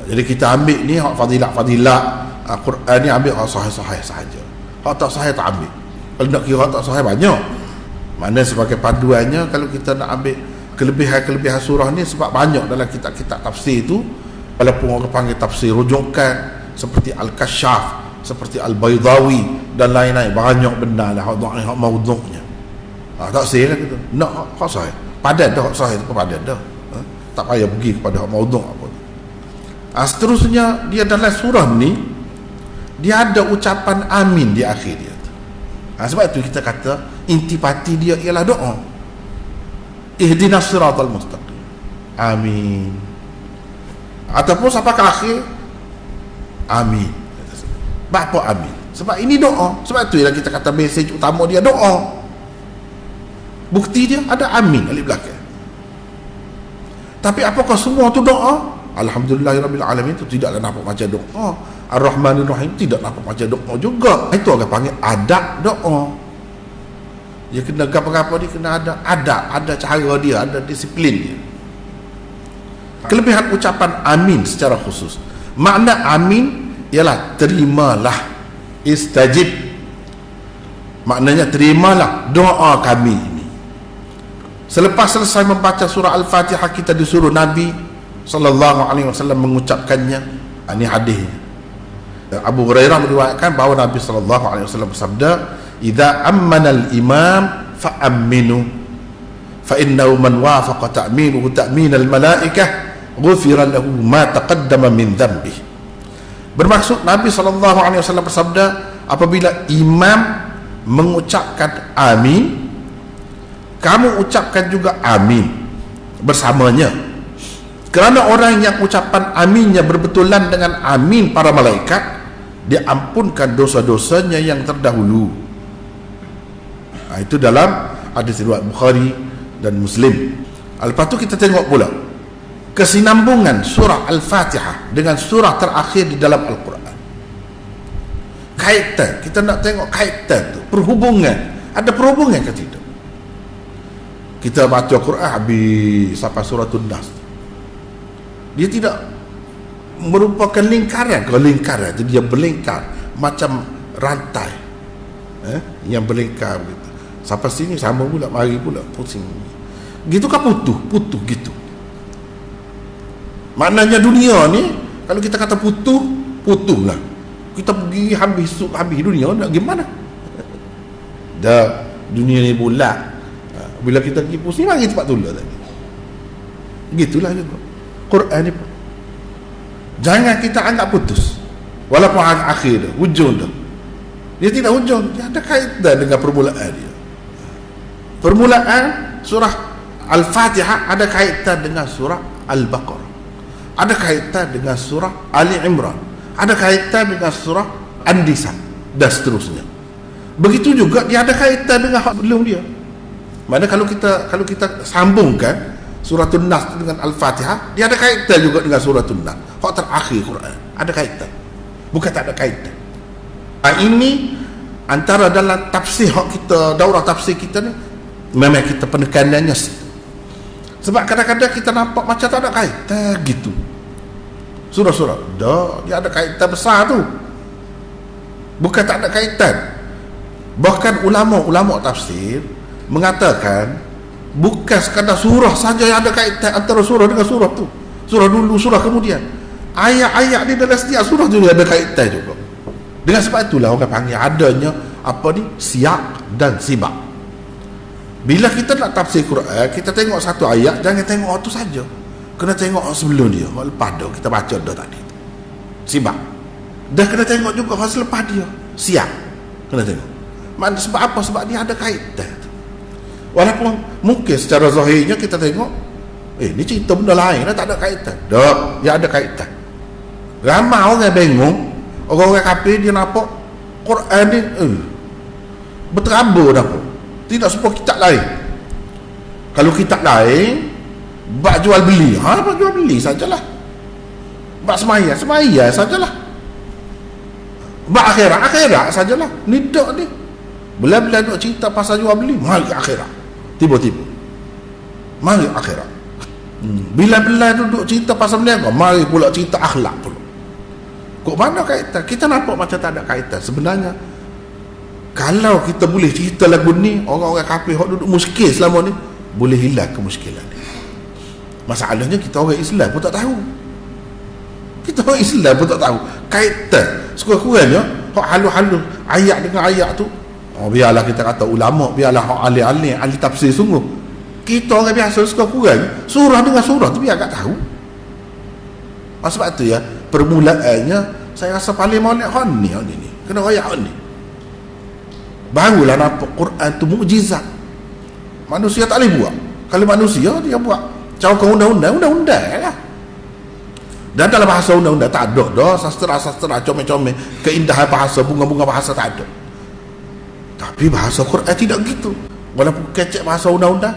Jadi kita ambil ni hak fadilat-fadilat Quran ni, ambil hak sahih-sahih sahaja. Hak tak sahih tak ambil. Kalau nak kira hak tak sahih banyak. Mana sebagai paduannya, kalau kita nak ambil kelebihan-kelebihan surah ni, sebab banyak dalam kitab-kitab tafsir tu, walaupun orang panggil tafsir rujukan seperti Al-Kashaf, seperti Al-Baydawi dan lain-lain, banyak benda lah hak maudhu'nya. Tak sahih lah kita. Nak hak sahih, padan dah hak sahih tu, padan dah. Tak payah pergi kepada hak maudhu' apa tu. Seterusnya dia dalam surah ni dia ada ucapan amin di akhir dia tu. Sebab itu kita kata intipati dia ialah doa. ihdinas siratal mustaqim. Amin. Ataupun sampai ke akhir, amin. Apa amin? Sebab ini doa. Sebab itu yang kita kata mesej utama dia doa. Bukti dia ada amin alif belakang. Tapi apakah semua tu doa? Alhamdulillahirabbil alamin itu tidaklah nampak macam doa. Ar-Rahmanir Rahim tidak nampak macam doa juga. Itu orang panggil adab doa. Dia kena apa-apa dia kena ada adab, ada cara dia, ada disiplin dia. Kelebihan ucapan amin secara khusus. Makna amin ialah terimalah, istajib. Maknanya terimalah doa kami ini. Selepas selesai membaca surah Al-Fatihah, kita disuruh Nabi sallallahu alaihi wasallam mengucapkannya. Ini hadis. Abu Hurairah meriwayatkan bahawa Nabi sallallahu alaihi wasallam bersabda, "Idza ammana al-imam fa aminu, fa innahu man wafaqa ta'minuhu ta'min al-malaikah, ghufira lahu ma taqaddama min dhanbi." Bermaksud Nabi sallallahu alaihi wasallam bersabda, apabila imam mengucapkan amin, kamu ucapkan juga amin bersamanya. Kerana orang yang ucapan aminnya berbetulan dengan amin para malaikat, dia ampunkan dosa-dosanya yang terdahulu. Itu dalam hadis riwayat Bukhari dan Muslim. Lepas tu kita tengok pula kesinambungan surah Al-Fatihah dengan surah terakhir di dalam Al-Quran. Kaitan, kita nak tengok kaitan tu, perhubungan. Ada perhubungan ke tidak? Kita baca Quran habis sampai suratul Nas, dia tidak merupakan lingkaran. Kalau lingkaran jadi dia berlingkar macam rantai, yang berlingkar begitu. Sampai sini sama pula, mari pula pusing. Gitu kan putus gitu. Maknanya dunia ni kalau kita kata putus lah. Kita pergi habis dunia nak gimana? Dah dunia ni bulat. Bila kita pergi pusing, mari cepat tolak tadi. Gitulah juga Quran ni pun. Jangan kita anggap putus. Walaupun akhir dah, hujung dah. Dia tidak hujung, dia ada kaitan dengan permulaan dia. Permulaan surah Al-Fatihah ada kaitan dengan surah Al-Baqarah, ada kaitan dengan surah Ali Imran, ada kaitan dengan surah An-Nisa dan seterusnya. Begitu juga dia ada kaitan dengan hak belum dia. Mana kalau kita sambungkan suratul Nas dengan Al-Fatihah, dia ada kaitan juga dengan suratul Nas. Hak terakhir Quran ada kaitan. Bukan tak ada kaitan. Ini antara dalam tafsir hak kita, daurah tafsir kita ni, memang kita penekanannya sebab kadang-kadang kita nampak macam tak ada kaitan gitu. Surah-surah dia ada kaitan besar tu. Bukan tak ada kaitan. Bahkan ulama-ulama tafsir mengatakan bukan sekadar surah saja yang ada kaitan antara surah dengan surah tu. Surah dulu, surah kemudian. Ayat-ayat di dalam setiap surah tu ada kaitan juga. Dengan sebab itulah orang panggil adanya apa ni, siyak dan sibak. Bila kita nak tafsir Quran, kita tengok satu ayat, jangan tengok itu saja. Kena tengok sebelum dia, lepas dah kita baca dah tadi. Sibak. Dah kena tengok juga selepas dia. Siyak. Kena tengok. Maksud sebab apa? Sebab dia ada kaitan. Walaupun mungkin secara zahirnya kita tengok, ni cerita benda lain lah, tak ada kaitan. Dah, dia ada kaitan. Ramai orang bingung, orang-orang kafir dia nampak Quran ni berterabur nampak. Tidak semua kitab lain. Kalau kitab lain bab jual beli, bab jual beli sajalah. Bab semaya sajalah. Bab akhirat sajalah. Ni dak ni. Bila-bila nak cerita pasal jual beli, mari akhirat. Tiba-tiba mari akhirat. Bila-bila duduk cerita pasal berniaga, mari pula cerita akhlak pula. Kok mana kaitan? Kita nampak macam tak ada kaitan. Sebenarnya kalau kita boleh cerita lagu ni, orang-orang kafir yang duduk muskil selama ni boleh hilang kemuskilan ni. Masalahnya kita orang Islam pun tak tahu. Kita orang Islam pun tak tahu kaitan. Sekurang-kurangnya hak halus-halus ayat dengan ayat tu, biarlah kita kata ulama, biarlah ahli-ahli tafsir sungguh. Kita orang biasa sekurang-kurang surah dengan surah tu biar tak tahu. Sebab tu ya, permulaannya saya rasa paling molek hak ni kena ayat ni. Barulah nampak Quran tu mukjizat. Manusia tak boleh buat. Kalau manusia dia buat cawangan undang-undang lah. Dan dalam bahasa undang-undang tak ada dah sastra-sastra comel-comel, keindahan bahasa, bunga-bunga bahasa tak ada. Tapi bahasa Quran tidak gitu. Walaupun kecek bahasa undang-undang,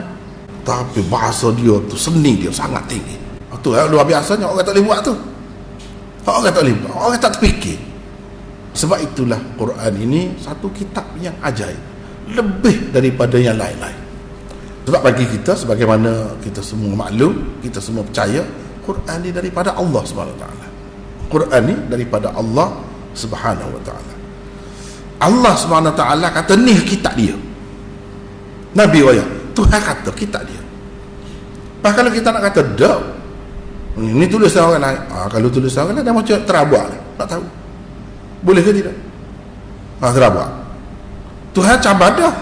tapi bahasa dia tu, seni dia sangat tinggi. Itu luar biasanya, orang tak boleh buat tu. Orang tak boleh buat, orang tak terfikir. Sebab itulah Quran ini satu kitab yang ajaib, lebih daripada yang lain-lain. Sebab bagi kita, sebagaimana kita semua maklum, kita semua percaya, Quran ni daripada Allah SWT. Quran ni daripada Allah Subhanahu Wa Taala. Allah SWT kata ni kitab dia. Nabi waya, Tuhan kata kitab dia. Bahkan kalau kita nak kata dak, ini tulisan orang lain. Kalau tulisan orang lain dah macam terabak lah. Tak tahu boleh ke tidak? Terabak. Tuhan cabar dah.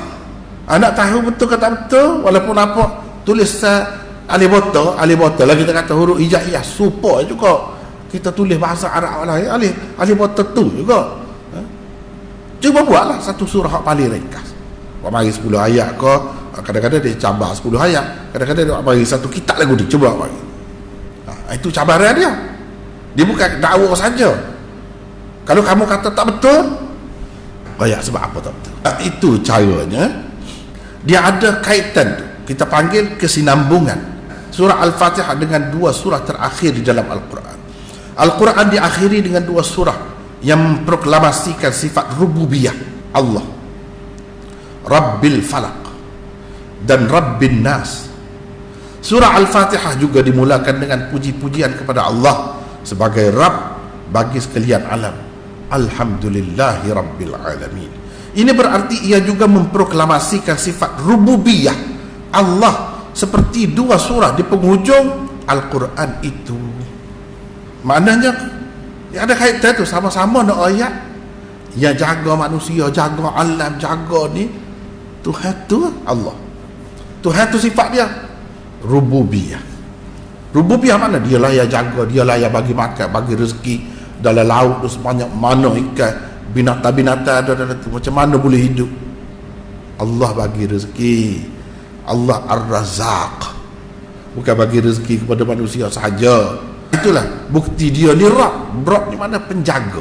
Anak tahu betul ke tak betul, walaupun apa tulisan alif bota lah, kita kata huruf hijaiyah supaya juga kita tulis bahasa Arab lain, alif bota tu juga. Cuba buatlah satu surah yang paling ringkas. Buat mari 10 ayat ke, kadang-kadang dia cabar 10 ayat, kadang-kadang dia buat mari satu kitab lagu dia, cuba buat mari. Itu cabaran dia. Dia bukan dakwa saja. Kalau kamu kata tak betul, sebab apa tak betul? Itu caranya. Dia ada kaitan tu, kita panggil kesinambungan surah Al-Fatihah dengan dua surah terakhir di dalam Al-Quran. Al-Quran diakhiri dengan dua surah yang memproklamasikan sifat rububiyah Allah, Rabbil Falaq dan Rabbin Nas. Surah Al-Fatihah juga dimulakan dengan puji-pujian kepada Allah sebagai Rabb bagi sekalian alam. Alhamdulillahi Rabbil Alamin. Ini berarti ia juga memproklamasikan sifat rububiyah Allah seperti dua surah di penghujung Al-Quran itu. Maknanya ada kaitan tu, sama-sama nak ayat yang jaga manusia, jaga alam, jaga ni Tuhan tu Allah. Tuhan tu sifat dia rububiyah. Rububiyah mana? Dialah yang jaga, dialah yang bagi makan, bagi rezeki dalam laut tu sebanyak mana ikan, binatang-binatang ada tu, macam mana boleh hidup. Allah bagi rezeki. Allah Ar-Razzaq, bukan bagi rezeki kepada manusia sahaja. Itulah bukti dia ni Rabb. Rabb ni mana? Penjaga,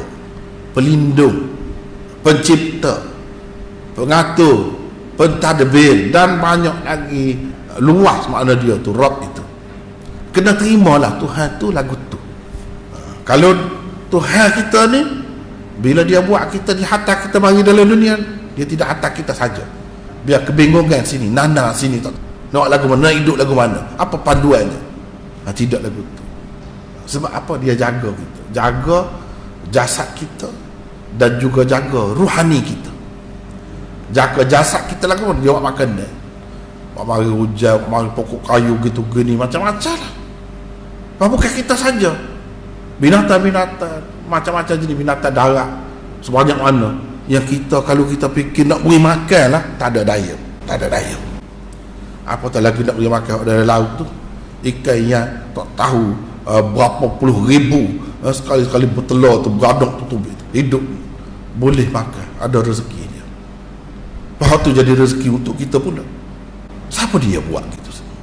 pelindung, pencipta, pengatur, pentadbir, dan banyak lagi luas makna dia tu Rabb itu. Kena terimalah Tuhan tu lagu tu. Kalau Tuhan kita ni, bila dia buat kita, dia hantar kita mari dalam dunia, dia tidak hantar kita saja biar kebingungan sini, nana sini, tak nak lagu mana, hidup lagu mana, apa panduannya. Tidak lagu tu. Sebab apa? Dia jaga kita, jaga jasad kita dan juga jaga ruhani kita. Jaga jasad kita lagu mana? Dia buat makan dia, buat mari hujan, buat mari pokok kayu gitu gini, macam-macam lah. Bukan kita saja, binatang-binatang macam-macam jenis binatang darat sebanyak mana yang kita, kalau kita fikir nak beri makan lah, tak ada daya. Apatah lagi nak beri makan dari laut tu, ikan yang tak tahu berapa puluh ribu sekali-sekali bertelur tu, beraduk tu hidup, boleh makan, ada rezeki dia. Bahawa tu jadi rezeki untuk kita pula. Siapa dia buat gitu semua?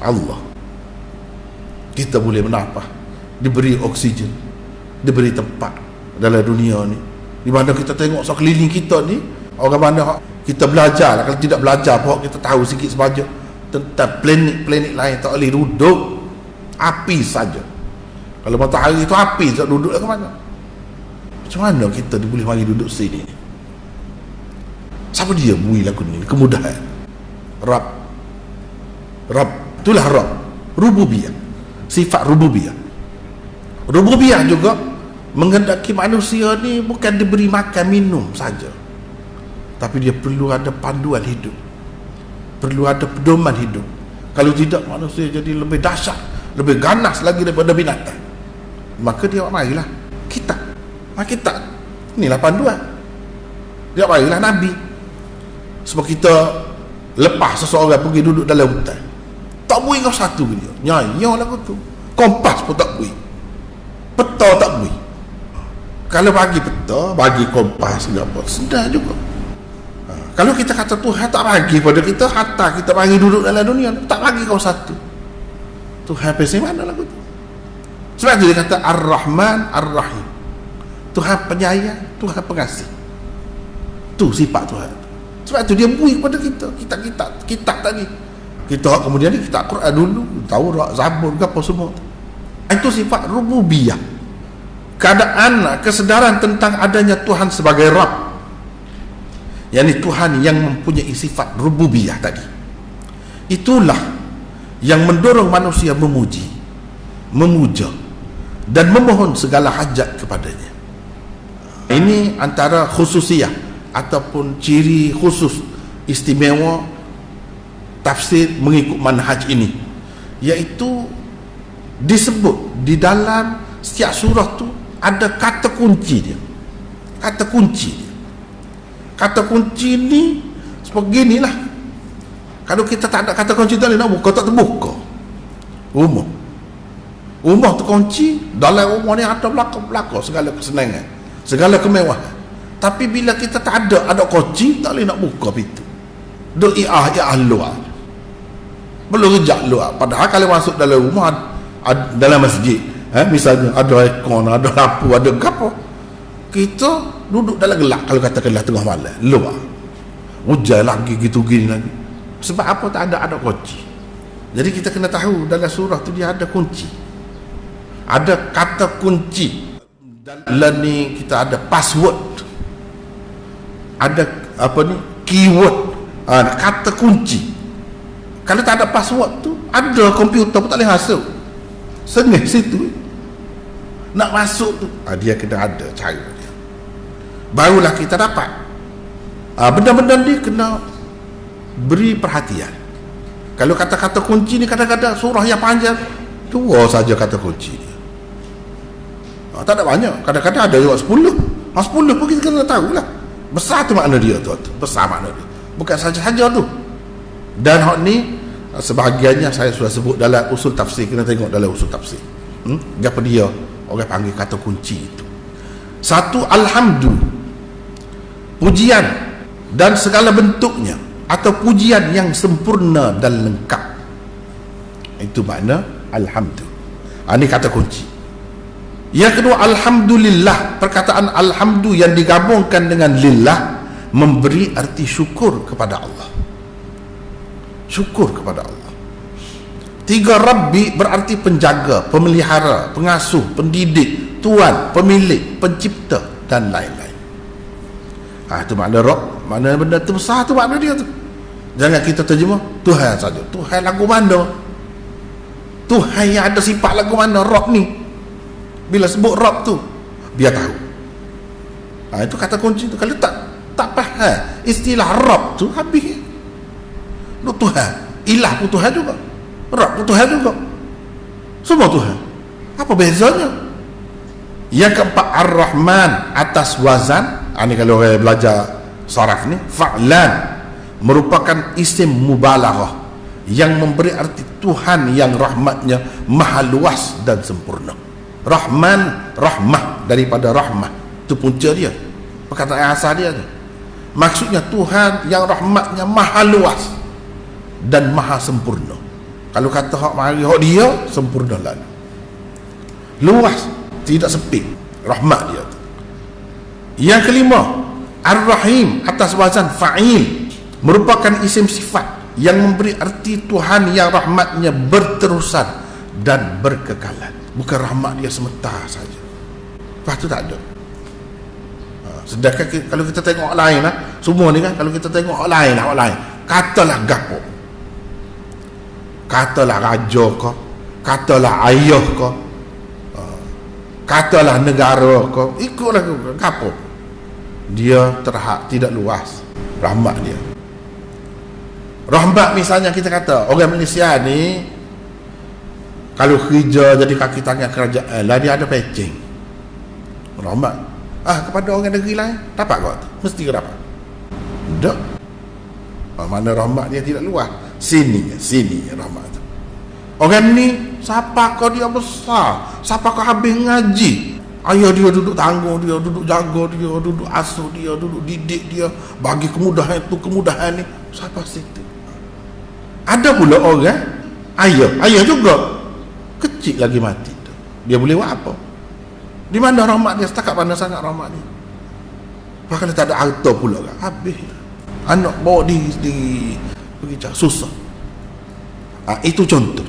Allah. Kita boleh bernafas, diberi oksigen, diberi tempat dalam dunia ni, di mana kita tengok sekeliling kita ni, orang mana kita belajar. Kalau tidak belajar, bahawa kita tahu sikit sebanyak tentang planet-planet lain, tak boleh duduk. Api saja, kalau matahari itu api, tak duduk ke mana? Macam mana kita boleh mari duduk sini? Siapa dia bui lagu ni? Kemudahan. Rabb, itulah Rabb, rububiyah, sifat rububiyah. Rububiyah juga menghendaki manusia ni bukan diberi makan minum saja, tapi dia perlu ada panduan hidup, perlu ada pedoman hidup. Kalau tidak, manusia jadi lebih dahsyat, lebih ganas lagi daripada binatang. Maka dia marilah kitab. Kitab inilah panduan. Dia marilah Nabi. Sebab kita lepas seseorang pergi duduk dalam hutan, tak bui kau satu dia nyanyi lagu tu, kompas pun tak bui, peta tak bui. Kalau bagi peta, bagi kompas, apa senang juga. Kalau kita kata Tuhan tak bagi pada kita, hatta kita bagi duduk dalam dunia, tak bagi kau satu. Tuhan pasti mana lagu tu? Sebab tu dia kata Ar-Rahman Ar-Rahim. Tuhan penyayang, Tuhan pengasih. Tu sifat Tuhan. Sebab tu dia beri kepada kita kitab tadi. Kita kemudian ni kitab Quran dulu, Taurat, Zabur, apa semua. Itu sifat rububiyah. Keadaan, kesedaran tentang adanya Tuhan sebagai Rabb. Yang Tuhan yang mempunyai sifat rububiyah tadi. Itulah yang mendorong manusia memuji, memuja dan memohon segala hajat kepadanya. Ini antara khususiyah ataupun ciri khusus istimewa tafsir mengikut manhaj ini, iaitu disebut di dalam setiap surah tu ada kata kunci dia. Kata kunci dia. Kata kunci ni sebeginilah. Kalau kita tak ada kata kunci tadi nak buka, tak terbuka rumah tu kunci. Dalam rumah ni ada belakang segala kesenangan, segala kemewahan. Tapi bila kita tak ada kunci, tak boleh nak buka pintu. Doa luar, belum rejak luar. Padahal kalau masuk dalam rumah, dalam masjid, misalnya ada aircon, ada lampu, ada apa, kita duduk dalam gelap. Kalau katakanlah tengah malam, luar hujan lagi gitu gini lagi. Sebab apa? Tak ada kunci. Jadi kita kena tahu dalam surah tu dia ada kunci, ada kata kunci. Dalam ni kita ada password, ada keyword, kata kunci. Kalau tak ada password tu, ada komputer pun tak boleh masuk. Sengih situ nak masuk tu, dia kena ada cara dia, barulah kita dapat. Benda-benda ni kena beri perhatian. Kalau kata-kata kunci ni, kadang-kadang surah yang panjang, dua saja kata kunci dia. Tak ada banyak. Kadang-kadang ada juga 10. 10 pun kita kena tahulah. Besar tu makna dia tu. Besar makna dia. Bukan saja-saja tu. Dan hak ni sebahagiannya saya sudah sebut dalam usul tafsir. Kena tengok dalam usul tafsir. Apa dia orang panggil kata kunci itu. Satu, alhamdu, pujian dan segala bentuknya, atau pujian yang sempurna dan lengkap. Itu makna alhamdu. Ini kata kunci. Yang kedua, alhamdulillah. Perkataan alhamdu yang digabungkan dengan lillah memberi arti syukur kepada Allah. Syukur kepada Allah. Tiga, rabbi berarti penjaga, pemelihara, pengasuh, pendidik, tuan, pemilik, pencipta dan lain-lain. Itu makna Rabb. Makna benda tu besar tu, makna dia tu. Jangan kita terjemah Tuhan saja. Tuhan lagu mana? Tuhan yang ada sifat lagu mana? Rabb ni. Bila sebut Rabb tu, biar tahu. Itu kata kunci tu. Kalau tak faham istilah Rabb tu, habis. Lu Tuhan, ilah pun Tuhan juga, Rabb pun Tuhan juga, semua Tuhan. Apa bezanya? Yang keempat, Ar-Rahman atas wazan. Ini kalau orang belajar saraf ni, fa'lan merupakan isim mubalaghah yang memberi arti Tuhan yang rahmatnya maha luas dan sempurna. Rahman, rahmah, daripada rahmah, itu punca dia, perkataan asal dia tu. Maksudnya Tuhan yang rahmatnya maha luas dan maha sempurna. Kalau kata hak mari hak dia sempurna lalu, luas, tidak sempit, rahmat dia tu. Yang kelima, Ar-Rahim atas wazan fa'il merupakan isim sifat yang memberi arti Tuhan yang rahmatnya berterusan dan berkekalan. Bukan rahmat dia sementara saja, lepas tu tak ada. Sedangkan kalau kita tengok lain lah, semua ni kan, kalau kita tengok lain, katalah gapo, katalah raja ke, katalah ayah ke, katalah negara ke, ikutlah gapo, dia terhad, tidak luas rahmat dia. Rahmat misalnya kita kata orang Malaysia ni kalau kerja jadi kaki tangan kerajaan lah, dia ada pecing rahmat. Kepada orang negeri lain dapat kau tu? Mesti kau dapat? Tak. Mana rahmat dia tidak luas. Sini rahmat tu. Orang ni siapa kau dia besar, siapa kau habis ngaji, Ayah dia duduk tanggung dia, duduk jaga dia, duduk asuh dia, duduk didik dia, bagi kemudahan itu, kemudahan ni. Siapa situ? Ada pula orang ayah juga kecil lagi mati tu. Dia boleh buat apa? Di mana rahmat dia? Setakat mana sangat rahmat dia? Bahkan tak ada harta pula kan? Habis anak bawa di pergi cak susah. Itu contoh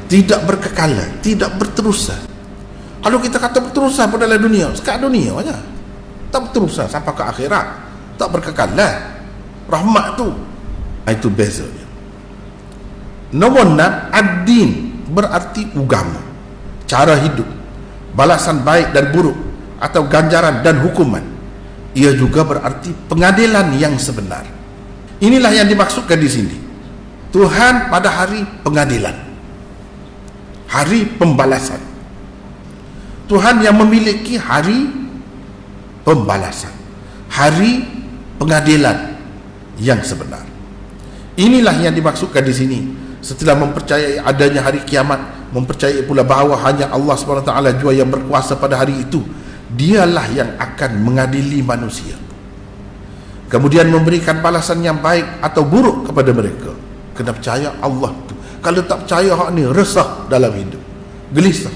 tidak berkekalan, tidak berterusan. Kalau kita kata berterusan pada dalam dunia, sekat dunia aja, tak berterusan sampai ke akhirat, tak berkekalan rahmat tu. Itu beza dia. Nombor 6, ad-din berarti agama, cara hidup, balasan baik dan buruk, atau ganjaran dan hukuman. Ia juga berarti pengadilan yang sebenar. Inilah yang dimaksudkan di sini. Tuhan pada hari pengadilan, hari pembalasan. Tuhan yang memiliki hari pembalasan, hari pengadilan yang sebenar. Inilah yang dimaksudkan di sini. Setelah mempercayai adanya hari kiamat, mempercayai pula bahawa hanya Allah SWT jua yang berkuasa pada hari itu. Dialah yang akan mengadili manusia, kemudian memberikan balasan yang baik atau buruk kepada mereka. Kena percaya Allah tu. Kalau tak percaya, hak ni resah dalam hidup, gelisah.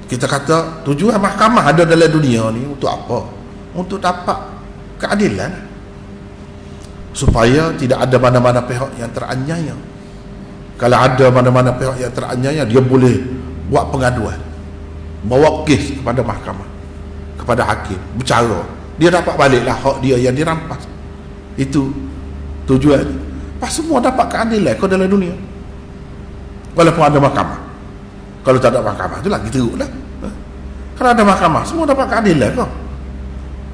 Kita kata tujuan mahkamah ada dalam dunia ni untuk apa? Untuk dapat keadilan, supaya tidak ada mana-mana pihak yang teraniaya. Kalau ada mana-mana pihak yang teraniaya, dia boleh buat pengaduan, bawa kes kepada mahkamah, kepada hakim, bercara, dia dapat baliklah hak dia yang dirampas. Itu tujuan. Pas semua dapat keadilan kau dalam dunia, walaupun ada mahkamah. Kalau tak ada mahkamah, tu lagi teruk lah. Kalau ada mahkamah, semua dapat keadilan kau.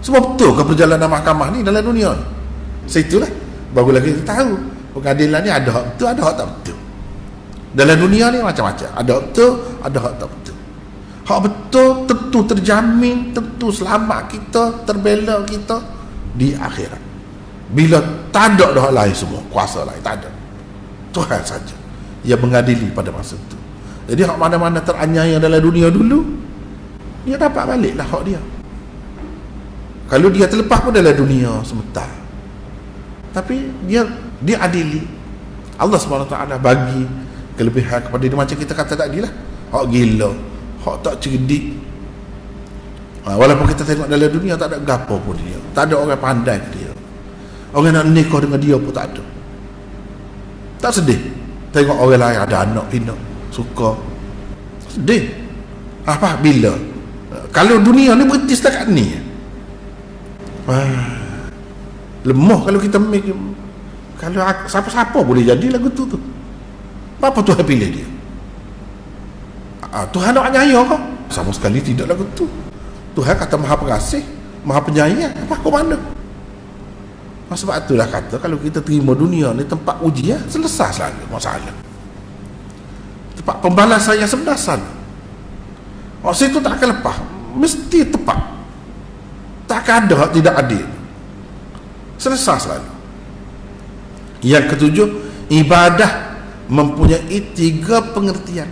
Semua betul ke perjalanan mahkamah ni dalam dunia ni? Situlah baru lagi kita tahu pengadilan ni ada hak betul, ada hak tak betul. Dalam dunia ni macam-macam, ada hak betul, ada hak tak betul. Hak betul tentu terjamin, tentu selamat kita, terbela kita di akhirat. Bila tak ada dah lain semua, kuasa lain tak ada, Tuhan saja yang mengadili pada masa itu. Jadi hak mana-mana teraniaya dalam dunia dulu, dia dapat baliklah hak dia. Kalau dia terlepas pun dalam dunia sebentar, tapi dia adili. Allah SWT bagi kelebihan kepada dia, macam kita kata tadi lah, hak gila, hak tak cerdik. Walaupun kita tengok dalam dunia tak ada gapo pun dia, tak ada orang pandai dia, orang nak nikah dengan dia pun tak ada. Tak sedih tengok orang lain ada anak pinak, suka, sedih. Apa bila kalau dunia ni berhenti setakat ni, lemah kalau kita make. Kalau siapa-siapa boleh jadi lagu tu. Apa Tuhan pilih dia? Tuhan nak nyayang kau? Sama sekali tidak lagu tu. Tuhan kata maha pengasih, maha penyayang. Apa kau mana? Sebab itulah kata kalau kita terima dunia ni tempat ujian, selesai selalu masalah. Tempat pembalasan yang sebenar selalu. Maksud itu tak akan lepas, mesti tepat. Tak akan ada hak tidak adil. Selesai selalu. Yang ketujuh, ibadah mempunyai 3 pengertian.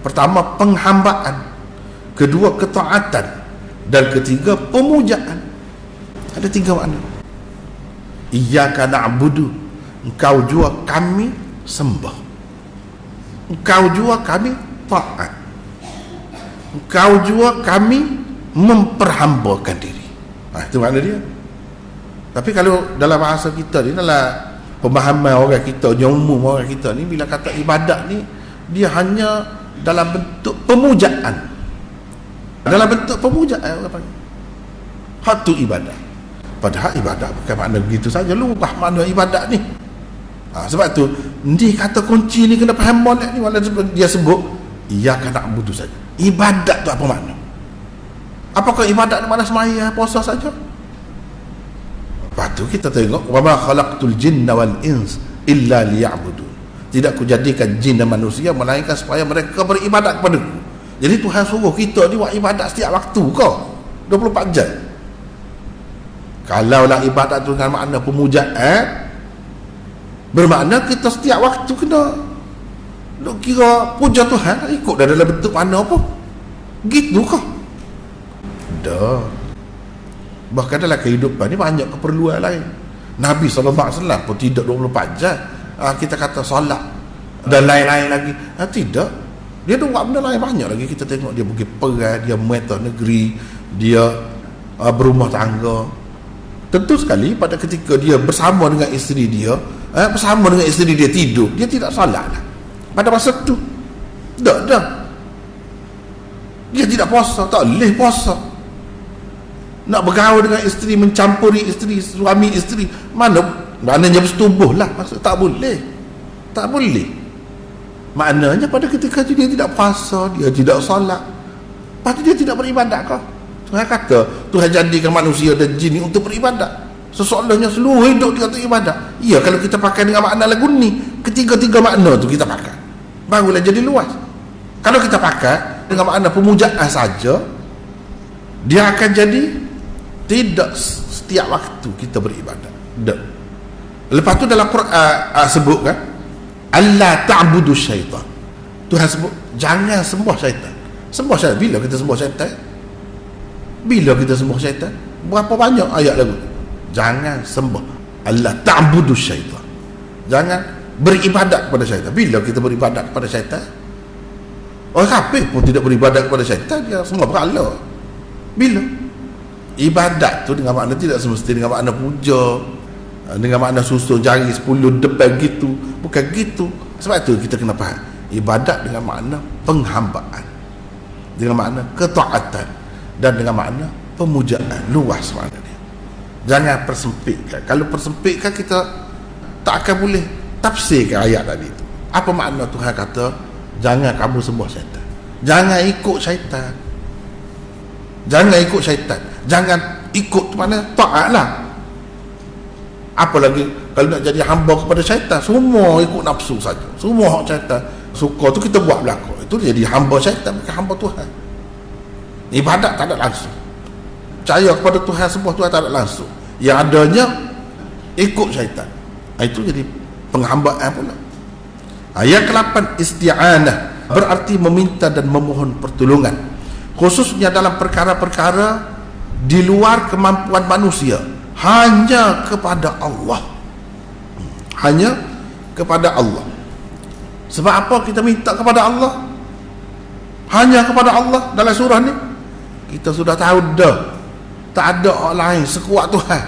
Pertama, penghambaan. Kedua, ketaatan. Dan ketiga, pemujaan. Ada 3 makna. Iyyaka na'budu, engkau jua kami sembah, engkau jua kami taat, engkau jua kami memperhambakan diri. Itu makna dia. Tapi kalau dalam bahasa kita ni, dalam pemahaman orang kita, umum orang kita ni, bila kata ibadat ni, dia hanya dalam bentuk pemujaan. Dalam bentuk pemujaan orang panggil hak tu ibadat. Padahal ibadat bukan makna begitu saja, lupa makna ibadat ni. Sebab tu dia kata kunci ni kena faham molek ni, walaupun dia sebut iyyaka na'budu saja. Ibadat tu apa makna? Apakah ibadat ni makna sembahyang, puasa saja? Lepas tu kita tengok wa ma khalaqtul jinna wal ins illa liya'budun. Tidak kujadikan jin dan manusia melainkan supaya mereka beribadat kepadaku. Jadi Tuhan suruh kita ni buat ibadat setiap waktu kau, 24 jam. Kalaulah ibadat tu dengan makna pemujaan, bermakna kita setiap waktu kena kira puja Tuhan, ikut dah dalam bentuk mana pun. Gitu kah? Dah. Bahkan dalam kehidupan ni banyak keperluan lain. Nabi SAW pun tidak 24 jam. Kita kata solat dan lain-lain lagi. Tidak. Dia tu buat benda lain banyak lagi. Kita tengok dia pergi perang, dia meta negeri, dia berumah tangga. Tentu sekali pada ketika dia bersama dengan isteri dia, bersama dengan isteri dia tidur, dia tidak solat lah pada masa tu. Dah. Dia tidak puasa, tak boleh puasa. Nak bergaul dengan isteri, mencampuri isteri, suami isteri, maknanya bersetubuh lah. Maksud tak boleh. Tak boleh. Maknanya pada ketika itu dia tidak puasa, dia tidak solat, lepas tu dia tidak beribadat kah? Tuhan kata Tuhan jadikan manusia dan jin untuk beribadat. Sesoalnya seluruh hidup dia untuk ibadat. Ya, kalau kita pakai dengan makna lagu ni, ketiga-tiga makna tu kita pakai, barulah jadi luas. Kalau kita pakai dengan makna pemujaan saja, dia akan jadi tidak setiap waktu kita beribadat. Dah. Lepas tu dalam Quran sebut kan, Allah ta'budu syaitan. Tuhan sebut jangan sembah syaitan. Sembah syaitan. Bila kita sembah syaitan? Bila kita sembah syaitan? Berapa banyak ayat lagu? Jangan sembah. Allah ta'budu syaitan. Jangan beribadat kepada syaitan. Bila kita beribadat kepada syaitan? Orang kafir pun tidak beribadat kepada syaitan. Dia semua berhala. Bila? Ibadat tu dengan makna tidak semestinya dengan makna puja, dengan makna susun jari 10 depan gitu. Bukan gitu. Sebab tu kita kena faham, ibadat dengan makna penghambaan, dengan makna ketaatan, dan dengan makna pemujaan. Luas makna dia. Jangan persempitkan. Kalau persempitkan, kita tak akan boleh tafsirkan ayat tadi tu. Apa makna Tuhan kata jangan kamu sembah syaitan? Jangan ikut syaitan. Jangan ikut syaitan. Jangan ikut mana taat lah. Apa lagi kalau nak jadi hamba kepada syaitan, semua ikut nafsu saja. Semua hak syaitan suka tu kita buat belaka. Itu jadi hamba syaitan, bukan hamba Tuhan. Ibadat tak ada langsung. Percaya kepada Tuhan, semua Tuhan tak ada langsung. Yang adanya ikut syaitan. Itu jadi penghambaan pula. Ayat ke-8, isti'anah, berarti meminta dan memohon pertolongan, khususnya dalam perkara-perkara di luar kemampuan manusia, hanya kepada Allah. Hanya kepada Allah. Sebab apa kita minta kepada Allah? Hanya kepada Allah. Dalam surah ni kita sudah tahu dah, tak ada orang lain sekuat Tuhan.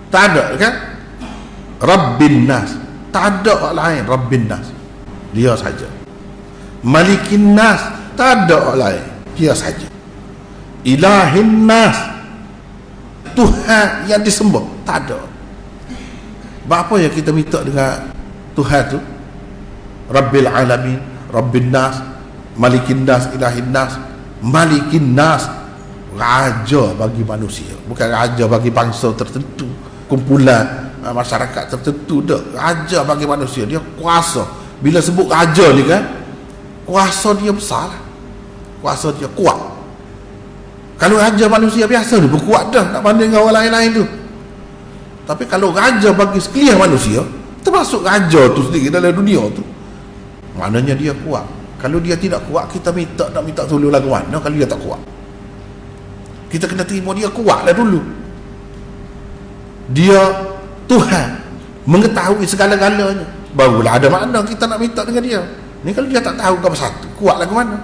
Tak ada kan? Rabbin Nas, tak ada orang lain. Rabbin Nas, dia saja. Malikin Nas, tak ada orang lain, dia saja. Ilahin Nas, Tuhan yang disembah, tak ada. Apa yang kita minta dengan Tuhan tu? Rabbil Alamin, Rabbin Nas, Malikin Nas, Ilahin Nas. Malikin Nas, raja bagi manusia, bukan raja bagi bangsa tertentu, kumpulan masyarakat tertentu. Dah, raja bagi manusia. Dia kuasa. Bila sebut raja ni kan, kuasa dia besar lah. Kuasa dia kuat. Kalau raja manusia biasa ni berkuat dah, nak banding dengan orang lain-lain tu. Tapi kalau raja bagi sekalian manusia, termasuk raja tu sendiri dalam dunia tu, maknanya dia kuat. Kalau dia tidak kuat, kita nak minta tolong lagu mana kalau dia tak kuat? Kita kena terima dia kuat lah dulu. Dia Tuhan, mengetahui segala-galanya, barulah ada makna kita nak minta dengan dia. Ni kalau dia tak tahu apa satu, kuat lagu mana?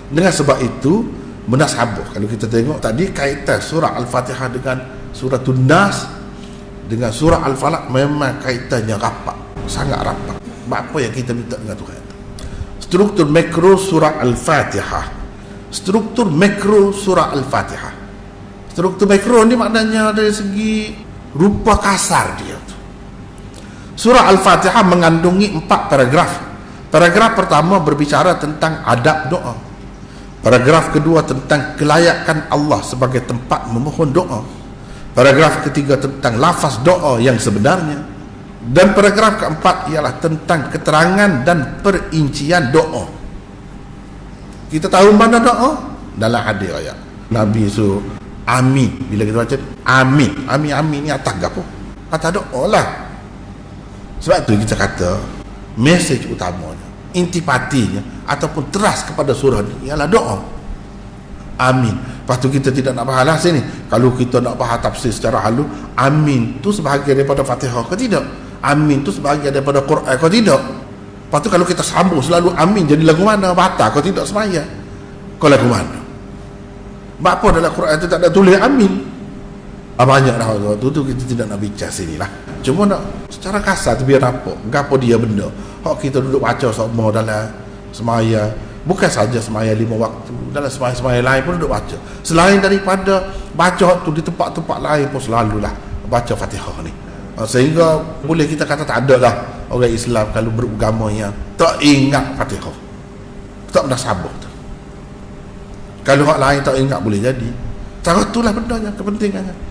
Dengan sebab itu, munasabah, kalau kita tengok tadi kaitan surah Al-Fatihah dengan surah An-Nas dengan surah Al-Falaq, memang kaitannya rapat, sangat rapat. Apa yang kita minta dengan Tuhan? Struktur makro surah Al-Fatihah, struktur makro surah Al-Fatihah. Struktur makro ni maknanya dari segi rupa kasar dia. Surah Al-Fatihah mengandungi 4 paragraf. Paragraf pertama berbicara tentang adab doa. Paragraf kedua tentang kelayakan Allah sebagai tempat memohon doa. Paragraf ketiga tentang lafaz doa yang sebenarnya. Dan paragraf keempat ialah tentang keterangan dan perincian doa. Kita tahu mana doa? Dalam hadis ayat Nabi suruh amin. Bila kita baca amin, amin ni atas apa? Atas doa lah. Sebab tu kita kata mesej utamanya intipatinya ataupun teras kepada surah ini ialah doa. Amin. Lepas tu kita tidak nak faham sini. Kalau kita nak faham tafsir secara halus, amin tu sebahagian daripada Fatihah ke tidak? Amin tu sebahagian daripada Quran ke tidak? Lepas tu kalau kita sambung selalu amin, jadi lagu mana? Batal ke tidak semaya? Kau lagu mana? Apa dalam Quran itu tak ada tulis amin? Banyak dah waktu tu kita tidak nak bincang sini lah. Cuma nak secara kasar tu biar nampak gapo dia benda. Hak kita duduk baca semua dalam semaya, bukan saja semaya 5 waktu, dalam semaya-semaya lain pun duduk baca. Selain daripada baca tu di tempat-tempat lain pun selalulah baca Fatihah ni. Sehingga boleh kita kata tak ada lah orang Islam kalau beragama yang tak ingat Fatihah, tak pernah sabar tu. Kalau hak lain tak ingat boleh jadi. Cara itulah bendanya, kepentingannya.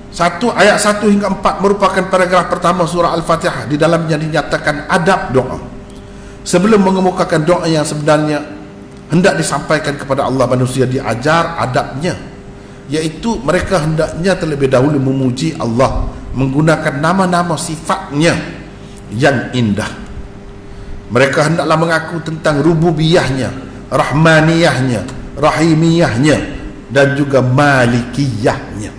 Ayat 1 hingga 4 merupakan paragraf pertama surah Al-Fatihah. Di dalamnya dinyatakan adab doa. Sebelum mengemukakan doa yang sebenarnya hendak disampaikan kepada Allah, manusia diajar adabnya, iaitu mereka hendaknya terlebih dahulu memuji Allah menggunakan nama-nama sifatnya yang indah. Mereka hendaklah mengaku tentang rububiyahnya, rahmaniyahnya, rahimiyahnya, dan juga malikiyahnya.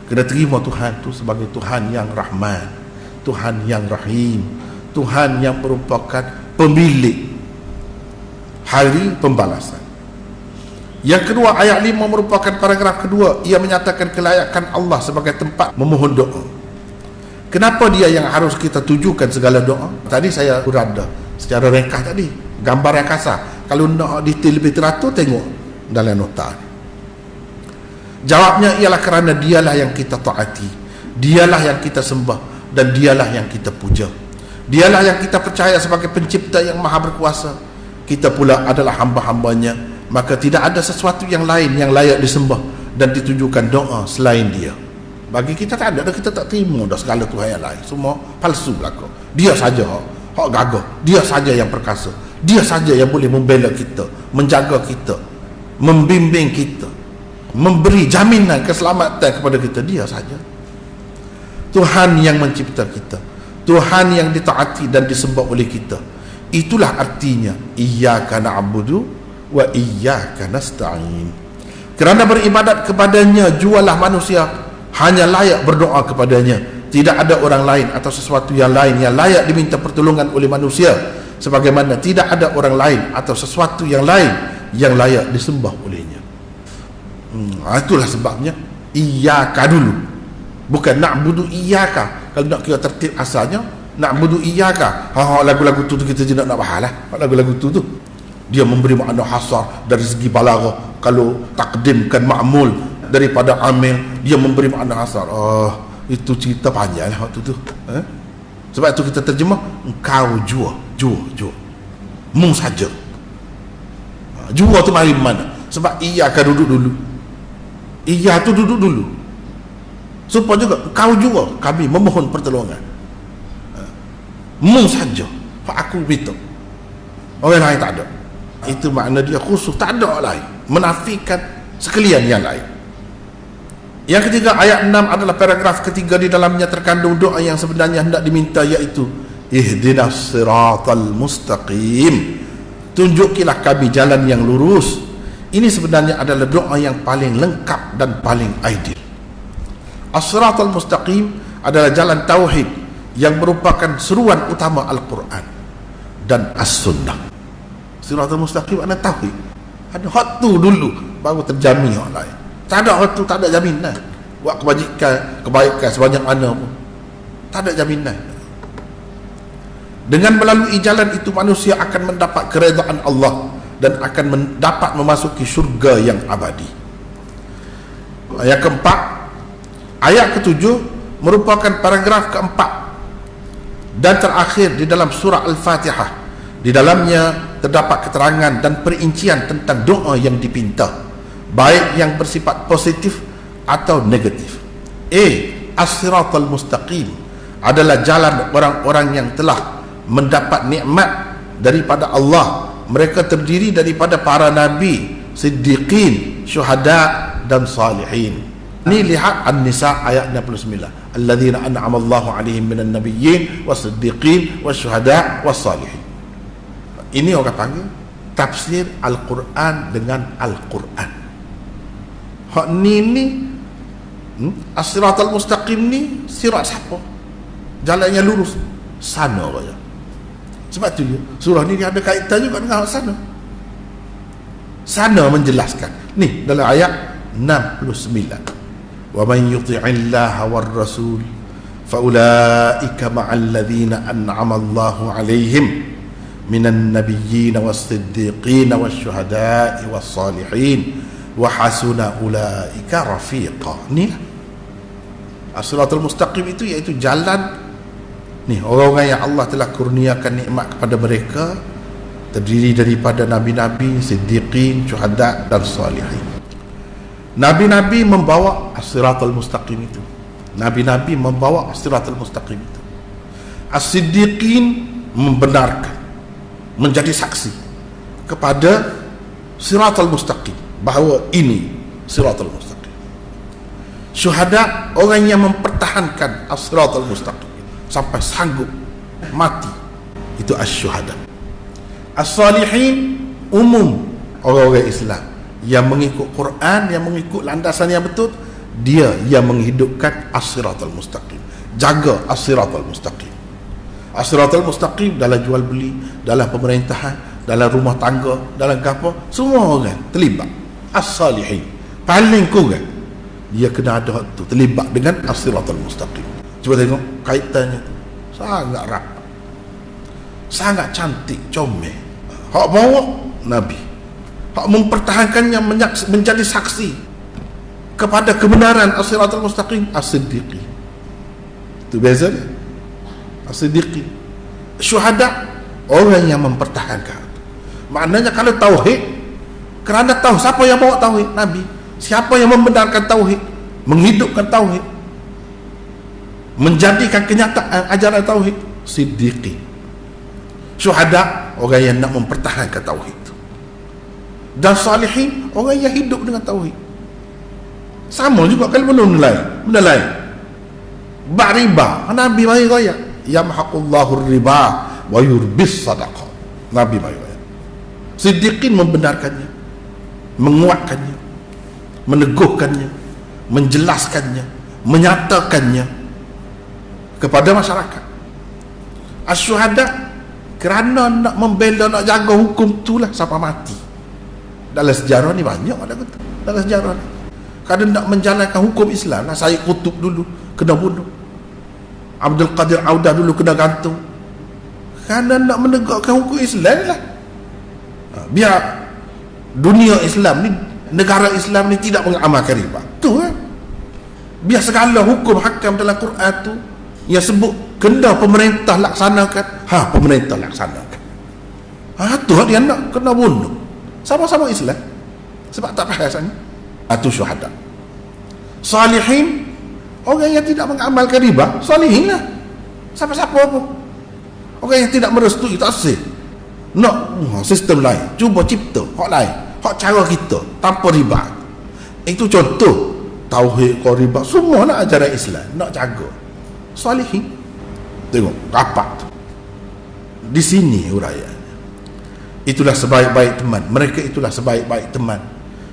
Kena terima Tuhan tu sebagai Tuhan yang Rahman, Tuhan yang Rahim, Tuhan yang merupakan pemilik hari pembalasan. Yang kedua, ayat 5 merupakan paragraf kedua. Ia menyatakan kelayakan Allah sebagai tempat memohon doa. Kenapa dia yang harus kita tujukan segala doa? Tadi saya urada secara ringkas tadi, gambar yang kasar. Kalau nak detail lebih teratur, tengok dalam nota. Jawabnya ialah kerana dialah yang kita taati, dialah yang kita sembah, dan dialah yang kita puja. Dialah yang kita percaya sebagai pencipta yang maha berkuasa. Kita pula adalah hamba-hambanya, maka tidak ada sesuatu yang lain yang layak disembah dan ditujukan doa selain dia. Bagi kita tak ada, kita tak terima dah segala Tuhan yang lain, semua palsu belaka. Dia saja hak gagah, dia saja yang perkasa, dia saja yang boleh membela kita, menjaga kita, membimbing kita, memberi jaminan keselamatan kepada kita. Dia saja Tuhan yang mencipta kita, Tuhan yang ditaati dan disembah oleh kita. Itulah artinya iyyaka na'budu wa iyyaka nasta'in. Kerana beribadat kepadanya jualah manusia hanya layak berdoa kepadanya. Tidak ada orang lain atau sesuatu yang lain yang layak diminta pertolongan oleh manusia, sebagaimana tidak ada orang lain atau sesuatu yang lain yang layak disembah olehnya. Itulah sebabnya iyyaka dulu, bukan na'budu iyyaka. Kalau nak kira tertib asalnya na'budu iyyaka, lagu-lagu tu kita tidak nak bahas lah. Lagu-lagu tu dia memberi makna hasar dari segi balaghah. Kalau takdimkan ma'mul daripada amil, dia memberi makna hasar. Itu cerita panjang lah waktu tu. Sebab itu kita terjemah engkau jua mu saja. Jua tu mari mana? Sebab iyyaka duduk dulu, iya tu duduk dulu. Supaya juga engkau jua kami memohon pertolongan. Mu saja aku minta, orang lain tak ada. Itu makna dia khusus, tak ada lain, menafikan sekalian yang lain. Yang ketiga, ayat 6 adalah paragraf ketiga. Di dalamnya terkandung doa yang sebenarnya hendak diminta, iaitu ihdinas siratal mustaqim, tunjukilah kami jalan yang lurus. Ini sebenarnya adalah doa yang paling lengkap dan paling ideal. As-siratal mustaqim adalah jalan tauhid yang merupakan seruan utama Al-Quran dan As-Sunnah. Siratal mustaqim ada tauhid, ada hak tu dulu baru terjamin hak lain. Tak ada hak tu, tak ada jaminan. Buat kebaikan sebanyak mana pun tak ada jaminan. Dengan melalui jalan itu manusia akan mendapat keredaan Allah dan akan dapat memasuki syurga yang abadi. Ayat keempat, ayat ketujuh merupakan paragraf keempat dan terakhir di dalam surah Al-Fatihah. Di dalamnya terdapat keterangan dan perincian tentang doa yang dipinta, baik yang bersifat positif atau negatif. As-siratal mustaqim adalah jalan orang-orang yang telah mendapat nikmat daripada Allah. Mereka terdiri daripada para nabi, siddiqin, syuhada dan salihin. Ni lihat An-Nisa ayat 69. Alladzina an'ama Allahu 'alaihim minan nabiyyin was-siddiqin wasyuhada was-salihin. Ini orang panggil tafsir Al-Quran dengan Al-Quran. Hak ni As-Siratal Mustaqim ni sirat siapa? Jalannya lurus. Sana raya. Sebab tu dia, surah ni dia ada kaitan juga dengan sana. Sana menjelaskan. Ni dalam ayat 69. Wa man yuti'illaha war rasul fa ulaika ma'al ladzina an'ama Allahu 'alaihim minan nabiyyin was-siddiqin wasyuhada'i was-salihin wa hasuna ulaika rafiqa. Ni As-Siratal Mustaqim itu iaitu jalan ni orang-orang yang Allah telah kurniakan nikmat kepada mereka, terdiri daripada nabi-nabi, siddiqin, syuhada dan salihin. Nabi-nabi membawa As-Siratal Mustaqim itu. Nabi-nabi membawa As-Siratal Mustaqim itu. As-Siddiqin membenarkan, menjadi saksi kepada Siratal Mustaqim, bahawa ini Siratal Mustaqim. Syuhada, orang yang mempertahankan As-Siratal Mustaqim sampai sanggup mati, itu as-syuhada. As-salihin, umum orang-orang Islam yang mengikut Quran, yang mengikut landasan yang betul, dia yang menghidupkan As-Siratal Mustaqim, jaga As-Siratal Mustaqim. As-Siratal Mustaqim dalam jual beli, dalam pemerintahan, dalam rumah tangga, dalam apa, semua orang terlibat. As-salihin, paling kurang dia kena ada tu, terlibat dengan As-Siratal Mustaqim. Cuba tengok kaitannya tu, sangat rapat, sangat cantik, comel. Hak bawa Nabi, hak mempertahankannya, menjadi saksi kepada kebenaran As-Siratal Mustaqim, As-Siddiqi. Itu beza dia. As-Siddiqi. Syuhada, orang yang mempertahankan. Maknanya kalau tauhid, kerana tahu siapa yang bawa tauhid, Nabi. Siapa yang membenarkan tauhid, menghidupkan tauhid, menjadikan kenyataan ajaran tauhid, Siddiqi. Syuhada, orang yang nak mempertahankan tauhid. Dan salihin, orang yang hidup dengan tauhid. Sama juga kalau benda lain. Bak riba, Nabi mari raya, yamhaqullahu riba wa yurbis sadaqah. Nabi mari raya. Siddiqin membenarkannya, menguatkannya, meneguhkannya, menjelaskannya, menyatakannya kepada masyarakat. As-syuhada, kerana nak membela, nak jaga hukum itulah sampai mati. Dalam sejarah ni banyak ada kata. Dalam sejarah ni, kadang nak menjalankan hukum Islam, nah, Syed Qutb dulu kena bunuh, Abdul Qadir Audah dulu kena gantung, kerana nak menegakkan hukum Islam lah. Biar dunia Islam ni, negara Islam ni tidak mengamalkan riba. Tu kan. Biar segala hukum hakam dalam Quran tu yang sebut kena pemerintah laksanakan, pemerintah laksanakan. Tu dia nak kena bunuh. Sama-sama Islam. Sebab tak faham sana. Itu syuhada. Salihin, orang yang tidak mengamalkan riba, salihin lah. Siapa-siapa apa. Orang yang tidak merestui, tak sah. Nak sistem lain, cuba cipta hak lain, hak cara kita tanpa riba. Itu contoh tauhid, kau riba, semua nak ajaran Islam, nak jaga. Salihin. Tengok rapat di sini uraian. Itulah sebaik-baik teman. Mereka itulah sebaik-baik teman.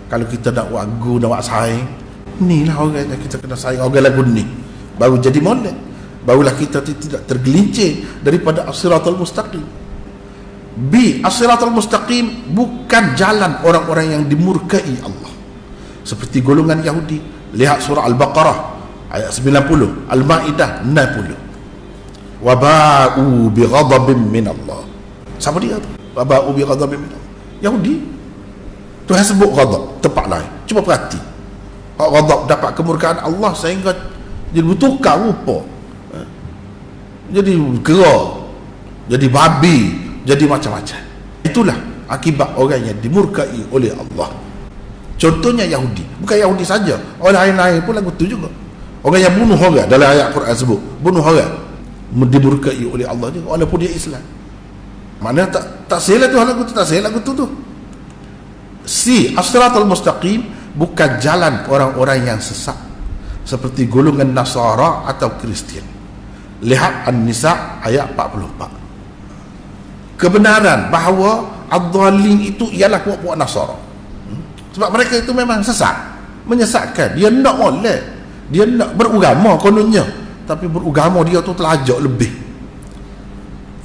Kalau kita nak wagu, nak wak saing, inilah orang yang kita kena saing. Orang lagu ni baru jadi molek, barulah kita tidak tergelincir daripada As-Siratal Mustaqim. As-Siratal Mustaqim bukan jalan orang-orang yang dimurkai Allah, seperti golongan Yahudi. Lihat surah Al-Baqarah ayat 90, Al-Ma'idah 60. Waba'u bighadabin min Allah. Siapa dia tu? Waba'u bighadabin min Allah. Yahudi. Tuhan sebut ghadab, tempat lain. Cuba perhati. Hak ghadab dapat kemurkaan Allah sehingga jadi bertukar rupa. Jadi kera, jadi babi, jadi macam-macam. Itulah akibat orang yang dimurkai oleh Allah. Contohnya Yahudi. Bukan Yahudi saja, orang lain pun lagu tu juga. Orang yang bunuh orang, dalam ayat Quran sebut bunuh orang, dimurkai oleh Allah juga, walaupun dia Islam. Mana tak salah tu lagu tu, tak salah lagu tu. As-Siratal Mustaqim bukan jalan orang-orang yang sesat, seperti golongan Nasara atau Kristian. Lihat An-Nisa ayat 44. Kebenaran bahawa ad-dhalin itu ialah puak-puak Nasara. Sebab mereka itu memang sesat, menyesatkan. Dia nak molek, dia nak beragama kononnya, tapi beragama dia tu telajak lebih.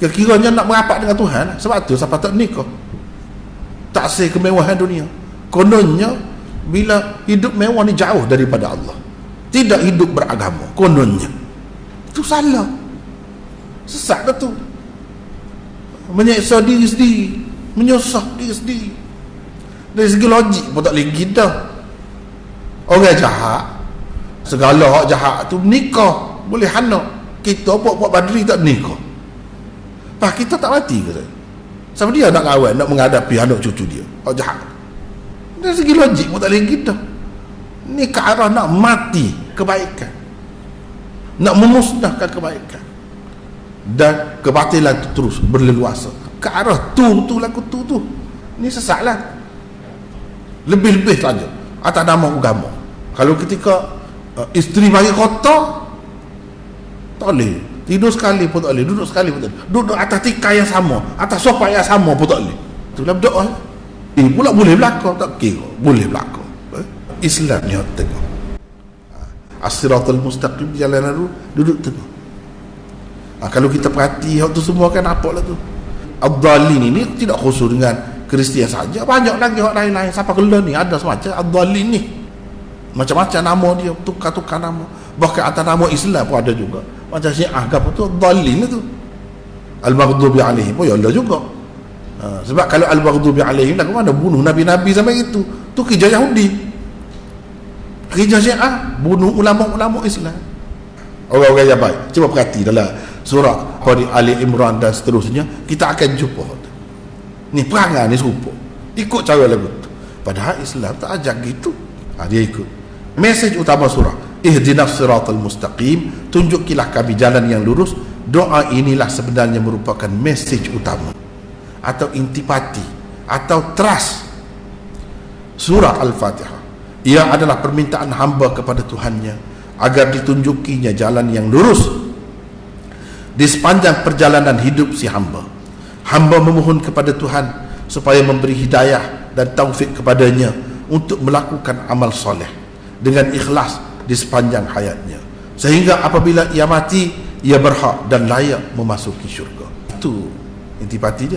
Kira-kiranya nak merapat dengan Tuhan. Sebab tu siapa tak nikah, tak say kemewahan dunia. Kononnya bila hidup mewah ni jauh daripada Allah, tidak hidup beragama kononnya. Itu salah, sesat dah tu. Menyeksa diri sendiri, menyusah diri sendiri. Dari segi logik pun tak boleh gitu. Orang jahat, segala hak jahat tu nikah boleh hana. Kita buat badri tak nikah, pak kita tak mati ke? Sama dia nak kawan, nak menghadapi anak cucu dia, hak jahat. Dari segi logik pun tak boleh gitu. Ni ke arah nak mati kebaikan, nak memusnahkan kebaikan, dan kebatilan tu terus berleluasa ke arah tu laku tu. Ni sesat lah. Lebih-lebih saja atas nama agama. Kalau ketika isteri bagi kotor, tak boleh. Tidur sekali pun tak boleh, duduk sekali pun tak boleh. Duduk atas tikai yang sama, atas sofa yang sama pun tak boleh. Itulah berdoa. Pula boleh berlaku, tak kira boleh berlaku. Islam ni tengok as-siratal mustaqim, jalan lurus, duduk tengok. Kalau kita perhati hak tu semua kan apa lah tu. Ad-dhalin ini tidak khusus dengan Kristian saja, banyak lagi orang lain-lain. Siapa keluar ni ada semacam ad-dhalin ni, macam-macam nama dia, tukar-tukar nama. Bahkan atas nama Islam pun ada juga. Macam Syiah ke apa tu, ad-dhalin tu, al-maghdubi alaihim pun ya ada juga. Sebab kalau al-maghdubi alaihim lah, mana bunuh nabi-nabi sampai itu, tu kerja Yahudi. Kerja Syiah bunuh ulama-ulama Islam, orang-orang yang baik. Cuba perhati dalam surah Ali Imran dan seterusnya, kita akan jumpa ni perangai ni serupa, ikut cara lagu tu. Padahal Islam tak ajak gitu. Dia ikut mesej utama surah, ihdinas siratal mustaqim, tunjukilah kami jalan yang lurus. Doa inilah sebenarnya merupakan mesej utama atau intipati atau trust surah Al-Fatihah. Ia adalah permintaan hamba kepada Tuhannya agar ditunjukinya jalan yang lurus di sepanjang perjalanan hidup si hamba. Hamba memohon kepada Tuhan supaya memberi hidayah dan taufik kepadanya untuk melakukan amal soleh dengan ikhlas di sepanjang hayatnya, sehingga apabila ia mati, ia berhak dan layak memasuki syurga. Itu intipati dia.